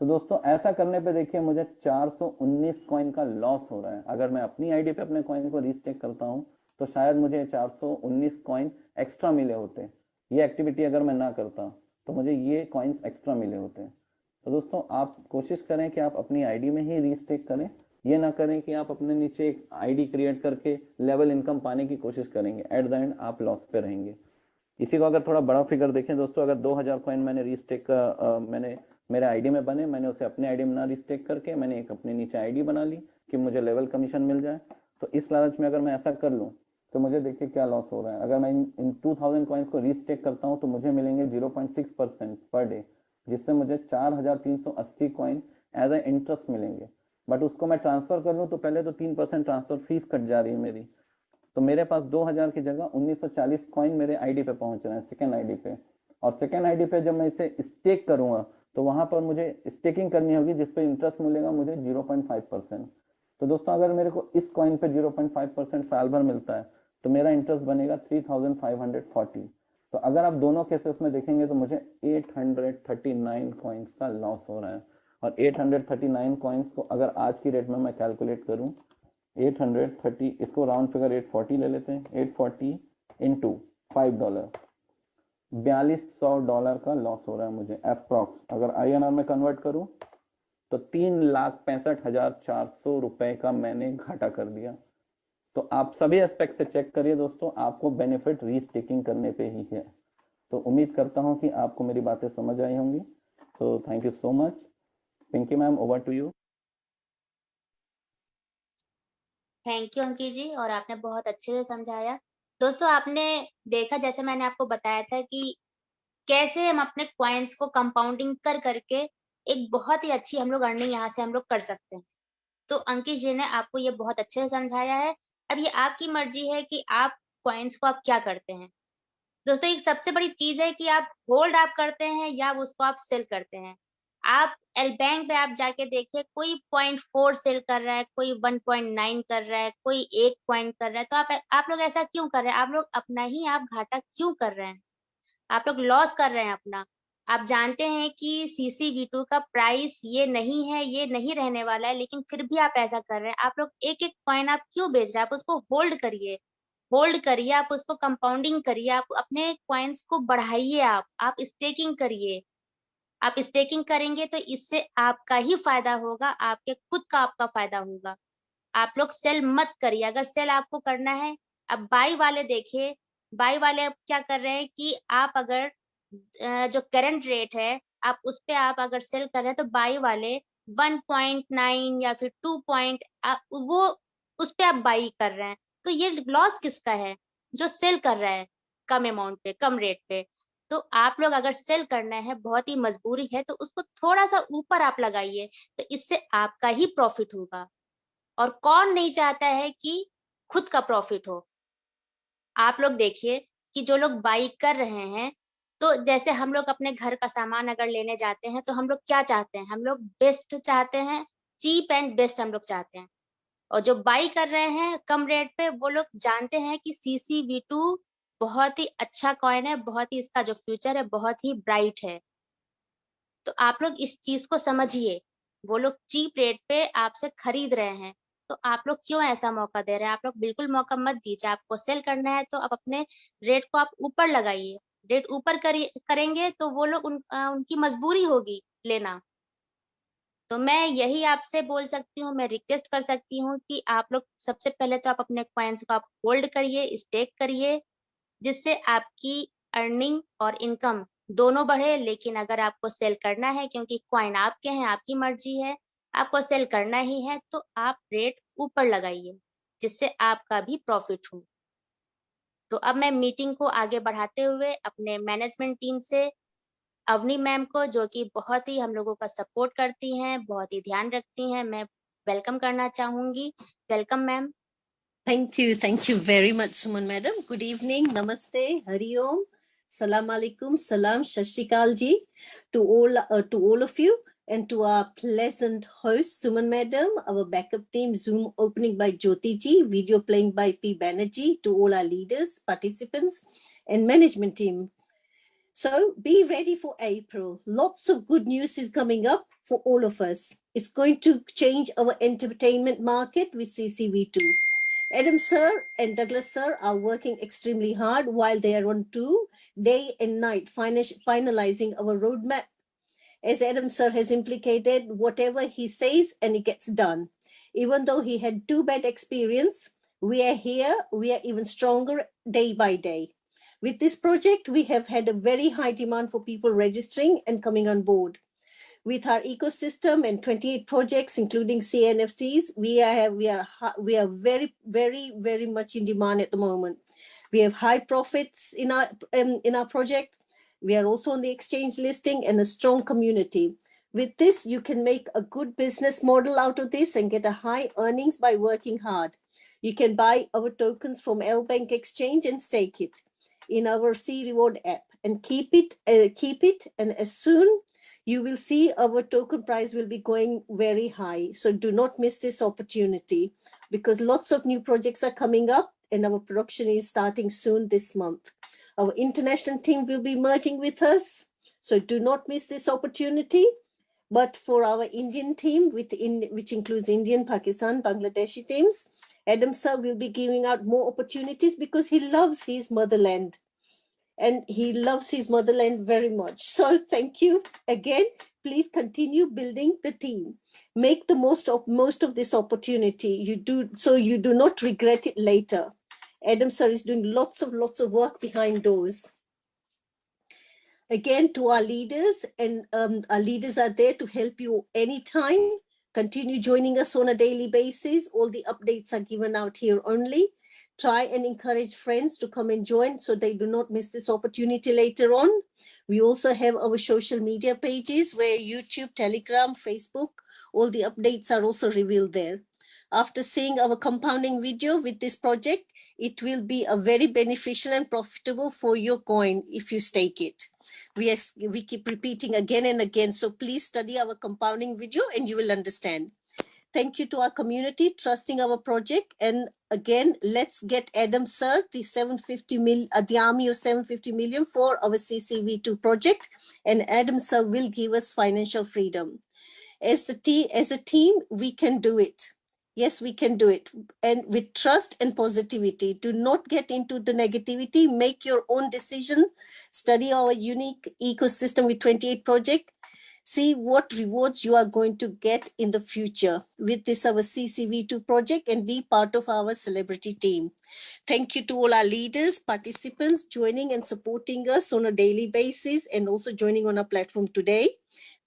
तो दोस्तों ऐसा करने पे देखिए मुझे 419 कॉइन का लॉस हो रहा है। अगर मैं अपनी आईडी पे अपने कॉइन को रीस्टेक करता हूं तो शायद मुझे 419 कॉइन एक्स्ट्रा मिले होते। ये एक्टिविटी अगर मैं ना करता तो मुझे ये कॉइन्स एक्स्ट्रा मिले होते। तो दोस्तों आप कोशिश करें कि आप अपनी आईडी में ही रीस्टेक करें, ये ना करें कि आप अपने नीचे एक आईडी क्रिएट करके लेवल इनकम पाने की कोशिश करेंगे, एट द एंड आप लॉस पे रहेंगे। इसी को अगर थोड़ा बड़ा फिगर देखें दोस्तों, अगर 2000 कॉइन मैंने रीस्टेक मैंने मेरे आईडी में बने, मैंने उसे अपने आईडी में ना रीस्टेक करके मैंने एक अपने नीचे आईडी बना ली कि मुझे लेवल कमीशन मिल जाए। तो इस लालच में अगर मैं ऐसा कर लूं तो मुझे देखिए क्या लॉस हो रहा है। अगर मैं इन 2000 कॉइन्स को रीस्टेक करता हूं तो मुझे मिलेंगे 0.6% पर डे, जिससे मुझे 4380 कॉइन एज ए इंटरेस्ट मिलेंगे। बट उसको मैं ट्रांसफर कर लूँ तो पहले तो 3% ट्रांसफर फीस कट जा रही है मेरी, तो मेरे पास 2000 की जगह 1940 कॉइन मेरे आईडी पे पहुंच रहे हैं, सेकेंड आईडी पे। और सेकेंड आईडी पे जब मैं इसे स्टेक करूंगा तो वहां पर मुझे स्टेकिंग करनी होगी जिसपे इंटरेस्ट मिलेगा मुझे 0.5%। तो दोस्तों अगर मेरे को इस कॉइन पे 0.5% साल भर मिलता है तो मेरा इंटरेस्ट बनेगा 3540। तो अगर आप दोनों केसेस में देखेंगे तो मुझे 839 कॉइन्स का लॉस हो रहा है। और 839 कॉइन्स को अगर आज की रेट में मैं कैलकुलेट करूं, 830, इसको राउंड फिगर 840 ले लेते हैं, 840 इंटू $5, $4200 का लॉस हो रहा है मुझे अप्रॉक्स। अगर INR में कन्वर्ट करूं तो 3,65,400 रुपए का मैंने घाटा कर दिया। तो आप सभी एस्पेक्ट से चेक करिए दोस्तों, आपको बेनिफिट रीस्टेकिंग करने पे ही है। तो उम्मीद करता हूं कि आपको मेरी बातें समझ आई होंगी। तो thank you so much. Pinky ma'am, over to you. Thank you Ankit ji, और आपने बहुत अच्छे से समझाया। दोस्तों आपने देखा, जैसे मैंने आपको बताया था कि कैसे हम अपने कॉइन्स को कंपाउंडिंग कर करके एक बहुत ही अच्छी हम लोग अर्निंग यहाँ से हम लोग कर सकते हैं। तो अंकित जी ने आपको ये बहुत अच्छे से समझाया है। अब ये आपकी मर्जी है कि आप कॉइन्स को आप क्या करते हैं। दोस्तों एक सबसे बड़ी चीज है कि आप होल्ड आप करते हैं या उसको आप सेल करते हैं। आप एल बैंक पे आप जाके देखिए, कोई 0.4 सेल कर रहा है, कोई 1.9 कर रहा है, कोई 1 पॉइंट कर रहा है। तो आप लोग ऐसा क्यों कर रहे हैं? आप लोग अपना ही आप घाटा क्यों कर रहे हैं? आप लोग लॉस कर रहे हैं अपना। आप जानते हैं कि CCV2 का प्राइस ये नहीं है, ये नहीं रहने वाला है, लेकिन फिर भी आप ऐसा कर रहे हैं। आप लोग एक एक कॉइन आप क्यों बेच रहे हैं? आप उसको होल्ड करिए, होल्ड करिए, आप उसको कंपाउंडिंग करिए, आप अपने कॉइन्स को बढ़ाइए, आप स्टेकिंग करिए। आप स्टेकिंग करेंगे तो इससे आपका ही फायदा होगा, आपके खुद का आपका फायदा होगा। आप लोग सेल मत करिए। अगर सेल आपको करना है, अब बाई वाले देखिए, बाई वाले अब क्या कर रहे हैं कि आप अगर जो करंट रेट है, आप उस पे आप अगर सेल कर रहे हैं तो बाई वाले 1.9 या फिर 2 पॉइंट वो उस पे आप बाई कर रहे हैं। तो ये लॉस किसका है? जो सेल कर रहा है कम अमाउंट पे, कम रेट पे। तो आप लोग अगर सेल करना है, बहुत ही मजबूरी है, तो उसको थोड़ा सा ऊपर आप लगाइए, तो इससे आपका ही प्रॉफिट होगा। और कौन नहीं चाहता है कि खुद का प्रॉफिट हो? आप लोग देखिए कि जो लोग बाई कर रहे हैं, तो जैसे हम लोग अपने घर का सामान अगर लेने जाते हैं तो हम लोग क्या चाहते हैं? हम लोग बेस्ट चाहते हैं, चीप एंड बेस्ट हम लोग चाहते हैं। और जो बाई कर रहे हैं कम रेट पे, वो लोग जानते हैं कि CCV2 बहुत ही अच्छा कॉइन है, बहुत ही इसका जो फ्यूचर है बहुत ही ब्राइट है। तो आप लोग इस चीज को समझिए। वो लोग चीप रेट पे आपसे खरीद रहे हैं, तो आप लोग क्यों ऐसा मौका दे रहे हैं? आप लोग बिल्कुल मौका मत दीजिए। आपको सेल करना है तो आप अपने रेट को आप ऊपर लगाइए। रेट ऊपर करेंगे तो वो लोग उनकी मजबूरी होगी लेना। तो मैं यही आपसे बोल सकती हूँ, मैं रिक्वेस्ट कर सकती हूँ कि आप लोग सबसे पहले तो आप अपने कॉइन्स को आप होल्ड करिए, स्टेक करिए, जिससे आपकी अर्निंग और इनकम दोनों बढ़े। लेकिन अगर आपको सेल करना है, क्योंकि कॉइन आपके हैं, आपकी मर्जी है, आपको सेल करना ही है, तो आप रेट ऊपर लगाइए, जिससे आपका भी प्रॉफिट हो। तो अब मैं मीटिंग को आगे बढ़ाते हुए अपने मैनेजमेंट टीम से अवनी मैम को, जो कि बहुत ही हम लोगों का सपोर्ट करती हैं, बहुत ही ध्यान रखती हैं, मैं वेलकम करना चाहूंगी। Welcome ma'am. Thank you very much, Suman Madam. Good evening, Namaste, Hari Om, Salam Alaikum, Salam, Shashikal Ji, to all of you, and to our pleasant host, Suman Madam, our backup team, Zoom opening by Jyoti Ji, video playing by P. Banerjee, to all our leaders, participants, and management team. So be ready for April. Lots of good news is coming up for all of us. It's going to change our entertainment market with CCV2. Adam sir and Douglas sir are working extremely hard while they are on tour, day and night, finalizing our roadmap. As Adam sir has implicated, whatever he says and it gets done. Even though he had 2 bad experience, we are here, we are even stronger day by day. With this project, we have had a very high demand for people registering and coming on board. With our ecosystem and 28 projects, including CNFTs, we are very much in demand at the moment. We have high profits in our project. We are also on the exchange listing and a strong community. With this, you can make a good business model out of this and get a high earnings by working hard. You can buy our tokens from L Bank Exchange and stake it in our C Reward app and keep it. And as soon you will see our token price will be going very high. So do not miss this opportunity, because lots of new projects are coming up and our production is starting soon this month. Our international team will be merging with us. So do not miss this opportunity. But for our Indian team, which includes Indian, Pakistan, Bangladeshi teams, Adam sir will be giving out more opportunities because he loves his motherland. And he loves his motherland very much. So thank you again. please continue building the team. Make the most of this opportunity. You do not regret it later. Adam sir is doing lots of work behind doors. Again, to our leaders, and our leaders are there to help you anytime. Continue joining us on a daily basis. All the updates are given out here only. Try and encourage friends to come and join so they do not miss this opportunity later on. We also have our social media pages where YouTube, Telegram, Facebook, all the updates are also revealed there. After seeing our compounding video with this project, it will be a very beneficial and profitable for your coin if you stake it. We keep repeating again and again, so please study our compounding video and you will understand. Thank you to our community trusting our project. And again, let's get Adam sir the army of 750 million for our CCV2 project, and Adam sir will give us financial freedom. As a team, we can do it. Yes, we can do it. And with trust and positivity, do not get into the negativity, make your own decisions, study our unique ecosystem with 28 projects, see what rewards you are going to get in the future with this, our CCV2 project, and be part of our celebrity team. Thank you to all our leaders, participants joining and supporting us on a daily basis and also joining on our platform today.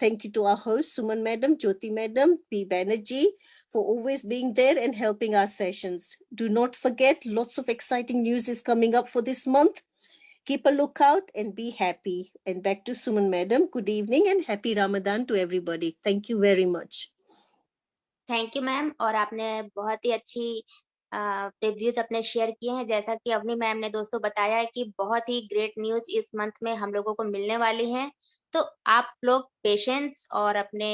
Thank you to our host, Suman Madam, Jyoti Madam, P. Banerjee, for always being there and helping our sessions. Do not forget, lots of exciting news is coming up for this month. Keep a lookout and be happy. And back to Suman Madam. Good evening and happy Ramadan to everybody. Thank you very much. Thank you ma'am. और आपने बहुत ही अच्छी reviews अपने share किए हैं। जैसा कि Avani ma'am ने दोस्तों बताया है कि बहुत ही ग्रेट न्यूज इस मंथ में हम लोगों को मिलने वाली है। तो आप लोग पेशेंस और अपने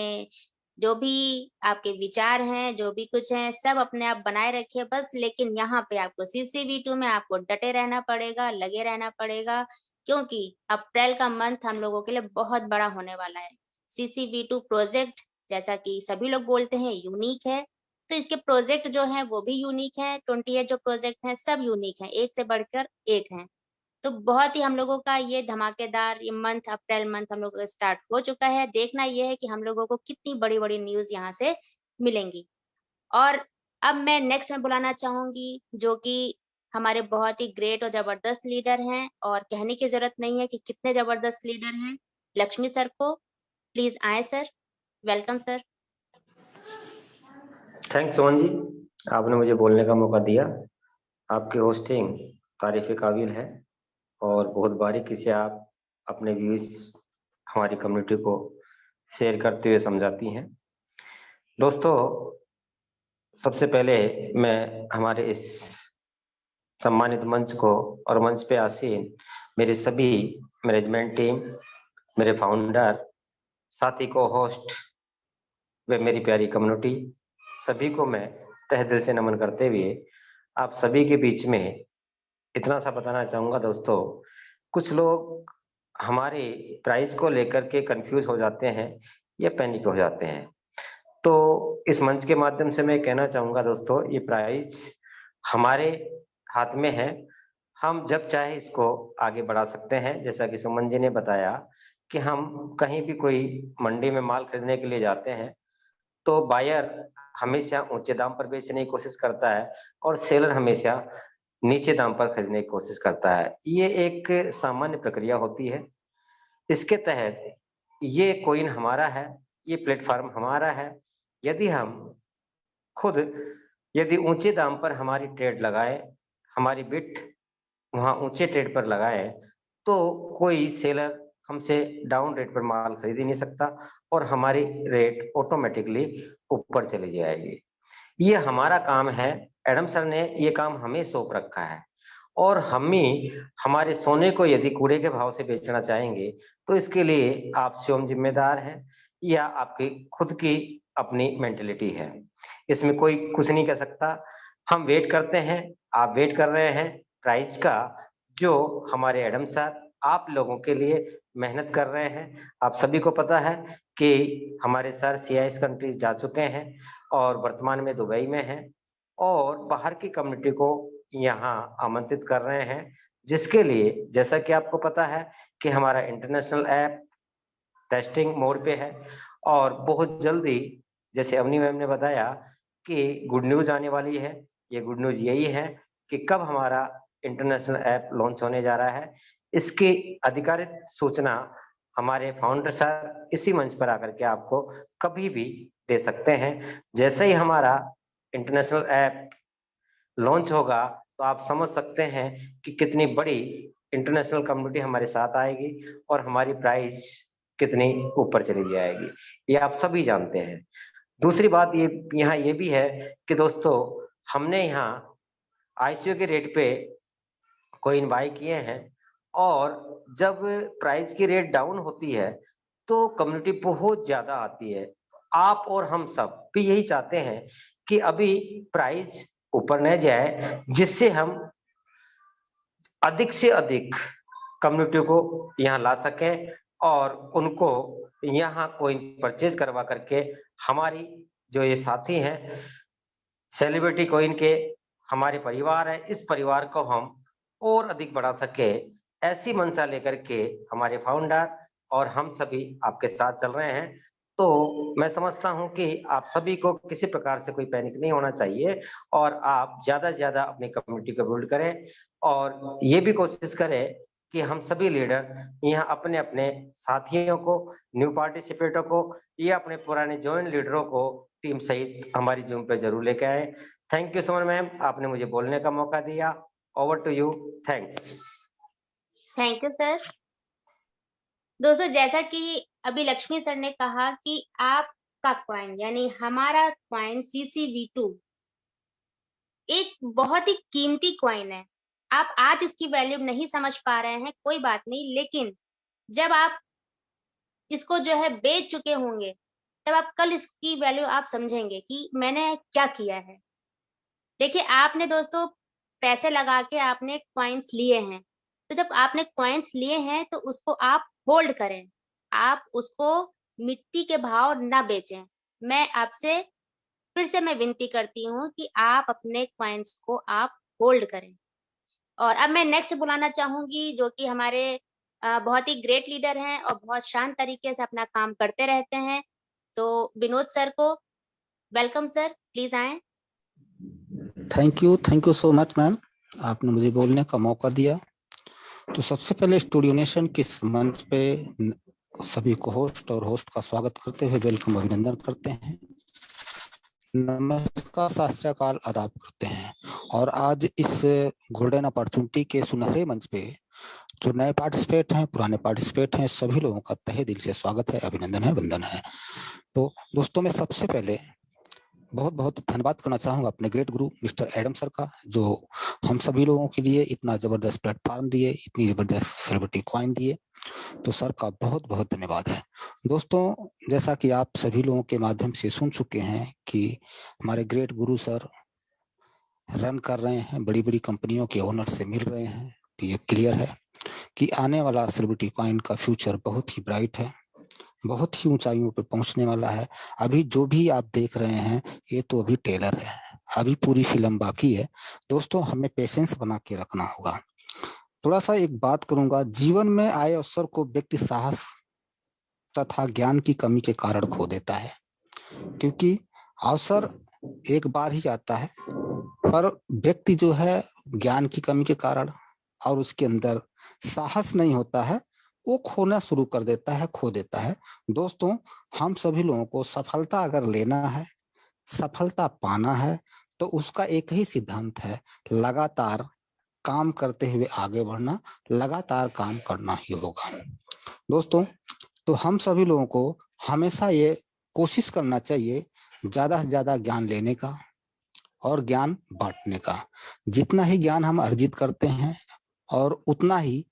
जो भी आपके विचार हैं, जो भी कुछ हैं, सब अपने आप बनाए रखिए बस। लेकिन यहाँ पे आपको CCV2 में आपको डटे रहना पड़ेगा, लगे रहना पड़ेगा, क्योंकि अप्रैल का मंथ हम लोगों के लिए बहुत बड़ा होने वाला है। CCV2 प्रोजेक्ट जैसा कि सभी लोग बोलते हैं यूनिक है, तो इसके प्रोजेक्ट जो हैं वो भी यूनिक है। 28 जो प्रोजेक्ट हैं सब यूनिक हैं, एक से बढ़कर एक हैं। तो बहुत ही हम लोगों का ये धमाकेदार ये मंथ, अप्रैल मंथ हम लोगों का स्टार्ट हो चुका है। देखना ये है कि हम लोगों को कितनी बड़ी बड़ी न्यूज यहाँ से मिलेंगी। और अब मैं नेक्स्ट में बुलाना चाहूंगी जो कि हमारे बहुत ही ग्रेट और जबरदस्त लीडर हैं, और कहने की जरूरत नहीं है कि कितने जबरदस्त लीडर हैं, लक्ष्मी सर को। प्लीज आए sir, welcome sir. Thanks Suman ji, आपने मुझे बोलने का मौका दिया। आपकी होस्टिंग तारीफ काबिल है और बहुत बारीकी से आप अपने व्यूज हमारी कम्युनिटी को शेयर करते हुए समझाती हैं। दोस्तों, सबसे पहले मैं हमारे इस सम्मानित मंच को और मंच पे आसीन मेरे सभी मैनेजमेंट टीम, मेरे फाउंडर, साथी को होस्ट व मेरी प्यारी कम्युनिटी, सभी को मैं तहे दिल से नमन करते हुए आप सभी के बीच में इतना सा बताना चाहूंगा। दोस्तों, कुछ लोग हमारे प्राइस को लेकर के कंफ्यूज हो जाते हैं या पैनिक हो जाते हैं। तो इस मंच के माध्यम से मैं कहना चाहूंगा दोस्तों, ये प्राइस हमारे हाथ में है, हम जब चाहे इसको आगे बढ़ा सकते हैं। जैसा कि सुमन जी ने बताया कि हम कहीं भी कोई मंडी में माल खरीदने के लिए जाते हैं तो बायर हमेशा ऊंचे दाम पर बेचने की कोशिश करता है और सेलर हमेशा नीचे दाम पर खरीदने की कोशिश करता है। ये एक सामान्य प्रक्रिया होती है। इसके तहत ये कॉइन हमारा है, ये प्लेटफॉर्म हमारा है। यदि हम खुद ऊंचे दाम पर हमारी ट्रेड लगाए, हमारी बिट वहां ऊंचे ट्रेड पर लगाए, तो कोई सेलर हमसे डाउन रेट पर माल खरीद ही नहीं सकता और हमारी रेट ऑटोमेटिकली ऊपर चली जाएगी। ये हमारा काम है। एडम सर ने ये काम हमें सौंप रखा है और हम ही हमारे सोने को यदि कूड़े के भाव से बेचना चाहेंगे तो इसके लिए आप स्वयं जिम्मेदार हैं या आपकी खुद की अपनी मेंटेलिटी है। इसमें कोई कुछ नहीं कह सकता। हम वेट करते हैं, आप वेट कर रहे हैं प्राइस का, जो हमारे एडम सर आप लोगों के लिए मेहनत कर रहे हैं। आप सभी को पता है कि हमारे सर CIS कंट्री जा चुके हैं और वर्तमान में दुबई में हैं और बाहर की कम्युनिटी को यहाँ आमंत्रित कर रहे हैं, जिसके लिए जैसा कि आपको पता है कि हमारा इंटरनेशनल ऐप टेस्टिंग मोड पे है और बहुत जल्दी जैसे अवनी मैम ने बताया कि गुड न्यूज आने वाली है। ये गुड न्यूज यही है कि कब हमारा इंटरनेशनल ऐप लॉन्च होने जा रहा है, इसकी आधिकारिक सूचना हमारे फाउंडर सर इसी मंच पर आकर के आपको कभी भी दे सकते हैं। जैसे ही हमारा इंटरनेशनल ऐप लॉन्च होगा तो आप समझ सकते हैं कि कितनी बड़ी इंटरनेशनल कम्युनिटी हमारे साथ आएगी और हमारी प्राइस कितनी ऊपर चली जाएगी, ये आप सभी जानते हैं। दूसरी बात ये यहाँ ये भी है कि दोस्तों हमने यहाँ आईसीयू के रेट पे कॉइन बाय किए हैं और जब प्राइस की रेट डाउन होती है तो कम्युनिटी बहुत ज्यादा आती है। आप और हम सब भी यही चाहते हैं कि अभी प्राइस ऊपर न जाए, जिससे हम अधिक से अधिक कम्युनिटी को यहाँ ला सकें और उनको यहाँ कॉइन परचेज करवा करके हमारी जो ये साथी हैं सेलिब्रिटी कॉइन के हमारे परिवार है, इस परिवार को हम और अधिक बढ़ा सके, ऐसी मंशा लेकर के हमारे फाउंडर और हम सभी आपके साथ चल रहे हैं। तो मैं समझता हूं कि आप सभी को किसी प्रकार से कोई पैनिक नहीं होना चाहिए और आप ज्यादा से ज्यादा अपनी कम्युनिटी को बिल्ड करें और ये भी कोशिश करें कि हम सभी लीडर यहाँ अपने अपने साथियों को, न्यू पार्टिसिपेटरों को या अपने पुराने ज्वाइन लीडरों को टीम सहित हमारी जूम पे जरूर लेके आए। Thank you so much ma'am, आपने मुझे बोलने का मौका दिया। Over to you, thanks. Thank you sir. दोस्तों जैसा कि अभी लक्ष्मी सर ने कहा कि आपका कॉइन यानी हमारा कॉइन CCV2 एक बहुत ही कीमती कॉइन है। आप आज इसकी वैल्यू नहीं समझ पा रहे हैं, कोई बात नहीं, लेकिन जब आप इसको जो है बेच चुके होंगे तब आप कल इसकी वैल्यू आप समझेंगे कि मैंने क्या किया है। देखिए आपने दोस्तों पैसे लगा के आपने कॉइन्स लिए हैं, तो जब आपने कॉइन्स लिए हैं तो उसको आप होल्ड करें, आप उसको मिट्टी के भाव ना बेचें। मैं आपसे फिर से मैं विनती करती हूँ कि आप अपने कॉइन्स को आप होल्ड करें। और अब मैं नेक्स्ट बुलाना चाहूंगी जो कि हमारे बहुत ही ग्रेट लीडर हैं और बहुत शांत तरीके से अपना काम करते रहते हैं, तो विनोद सर को वेलकम सर, प्लीज आए। Thank you so much ma'am, आपने मुझे बोलने का मौका दिया। तो सबसे पहले स्टूडियो नेशन के मंच पे सभी को होस्ट और होस्ट का स्वागत करते हुए वेलकम अभिनंदन करते हैं, नमस्कार, सत श्री अकाल, आदाब करते हैं। और आज इस गोल्डन अपॉर्चुनिटी के सुनहरे मंच पे जो नए पार्टिसिपेट हैं, पुराने पार्टिसिपेट हैं, सभी लोगों का तहे दिल से स्वागत है, अभिनंदन है, वंदन है। तो दोस्तों मैं सबसे पहले बहुत बहुत धन्यवाद करना चाहूंगा अपने ग्रेट गुरु मिस्टर एडम सर का, जो हम सभी लोगों के लिए इतना जबरदस्त प्लेटफॉर्म दिए, इतनी जबरदस्त सेलिब्रिटी कॉइन दिए, तो सर का बहुत बहुत धन्यवाद है। दोस्तों जैसा कि आप सभी लोगों के माध्यम से सुन चुके हैं कि हमारे ग्रेट गुरु सर रन कर रहे हैं, बड़ी बड़ी कंपनियों के ओनर से मिल रहे हैं, तो ये क्लियर है कि आने वाला सेलिब्रिटी कॉइन का फ्यूचर बहुत ही ब्राइट है, बहुत ही ऊंचाइयों पे पहुंचने वाला है। अभी जो भी आप देख रहे हैं ये तो अभी टेलर है, अभी पूरी फिल्म बाकी है। दोस्तों हमें पेशेंस बना के रखना होगा। थोड़ा सा एक बात करूंगा, जीवन में आए अवसर को व्यक्ति साहस तथा ज्ञान की कमी के कारण खो देता है, क्योंकि अवसर एक बार ही आता है, पर व्यक्ति जो है ज्ञान की कमी के कारण और उसके अंदर साहस नहीं होता है, वो खोना शुरू कर देता है, खो देता है। दोस्तों हम सभी लोगों को सफलता अगर लेना है, सफलता पाना है, तो उसका एक ही सिद्धांत है, लगातार काम करते हुए आगे बढ़ना, लगातार काम करना ही होगा। दोस्तों तो हम सभी लोगों को हमेशा ये कोशिश करना चाहिए ज्यादा से ज्यादा ज्ञान लेने का और ज्ञान बांटने का। जितना ही ज्ञान हम अर्जित करते हैं और उतना ही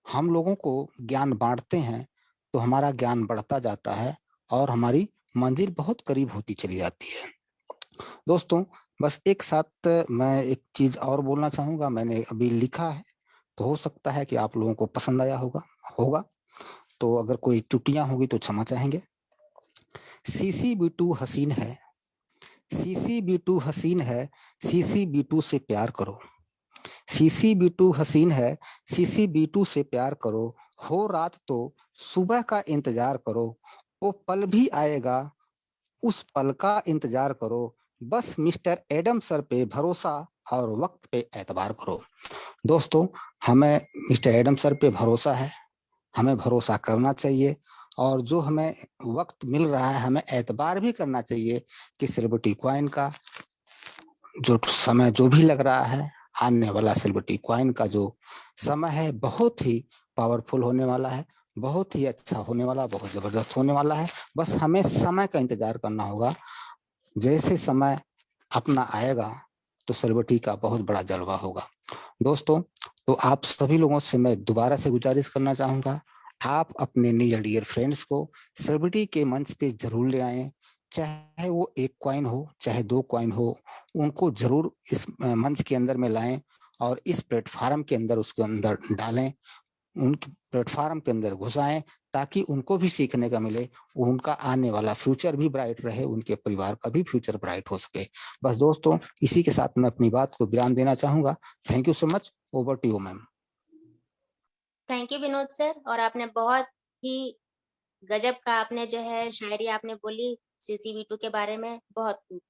हम लोगों को ज्ञान बांटते हैं, तो हमारा ज्ञान बढ़ता जाता है और हमारी मंजिल बहुत करीब होती चली जाती है। दोस्तों बस एक साथ मैं एक चीज और बोलना चाहूंगा, मैंने अभी लिखा है, तो हो सकता है कि आप लोगों को पसंद आया होगा, तो अगर कोई त्रुटियां होगी तो क्षमा चाहेंगे। CCV2 हसीन है, CCV2 हसीन है, CCV2 से प्यार करो। CCV2 हसीन है, CCV2 से प्यार करो, हो रात तो सुबह का इंतजार करो, वो पल भी आएगा, उस पल का इंतजार करो, बस मिस्टर एडम सर पे भरोसा और वक्त पे एतबार करो। दोस्तों, हमें मिस्टर एडम सर पे भरोसा है, हमें भरोसा करना चाहिए, और जो हमें वक्त मिल रहा है हमें एतबार भी करना चाहिए कि सेलिब्रिटी कॉइन का जो समय जो भी लग रहा है, आने वाला सेलिब्रिटी कॉइन का जो समय है बहुत ही पावरफुल होने वाला है, बहुत ही अच्छा होने वाला, बहुत जबरदस्त होने वाला है। बस हमें समय का इंतजार करना होगा। जैसे समय अपना आएगा तो सेलिब्रिटी का बहुत बड़ा जलवा होगा। दोस्तों, तो आप सभी लोगों से मैं दोबारा से गुजारिश करना चाहूंगा, आप अपने नियर डियर फ्रेंड्स को सेलिब्रिटी के मंच पे जरूर ले आएं, चाहे वो 1 कॉइन हो चाहे 2 कॉइन हो, उनको जरूर इस मंच के अंदर में लाएं और इस प्लेटफॉर्म के अंदर उसके अंदर डालें, उनके प्लेटफॉर्म के अंदर घुसाएं, ताकि उनको भी सीखने का मिले, उनका आने वाला फ्यूचर भी ब्राइट रहे, उनके परिवार का भी फ्यूचर ब्राइट हो सके। बस दोस्तों, इसी के साथ मैं अपनी बात को विराम देना चाहूंगा। Thank you so much. Over to you ma'am. Thank you Vinod sir, और आपने बहुत ही गजब का आपने जो है शायरी आपने बोली CCV2 के बारे में, बहुत खूब।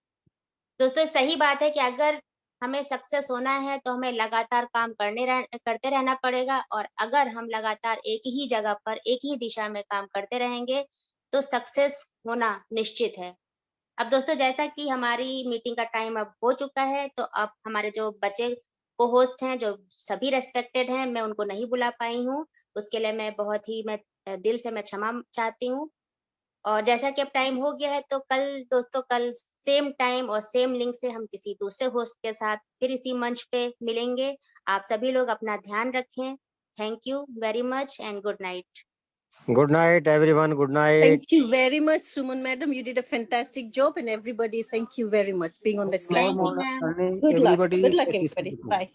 दोस्तों, सही बात है कि अगर हमें सक्सेस होना है तो हमें लगातार काम करते रहना पड़ेगा, और अगर हम लगातार एक ही जगह पर एक ही दिशा में काम करते रहेंगे तो सक्सेस होना निश्चित है। अब दोस्तों, जैसा कि हमारी मीटिंग का टाइम अब हो चुका है, तो अब हमारे जो बचे को होस्ट हैं जो सभी रेस्पेक्टेड हैं, मैं उनको नहीं बुला पाई हूँ, उसके लिए मैं दिल से मैं क्षमा चाहती हूँ। और जैसा कि अब टाइम हो गया है, तो कल सेम टाइम और सेम लिंक से हम किसी दूसरे होस्ट के साथ फिर इसी मंच पे मिलेंगे। आप सभी लोग अपना ध्यान रखें। Thank you very much and good night. Good night, everyone. Good night. Thank you very much, Suman madam. You did a fantastic job, and everybody, thank you very much being on this Thank platform. you, ma'am. Good luck. Everybody, Good luck, everybody. Bye.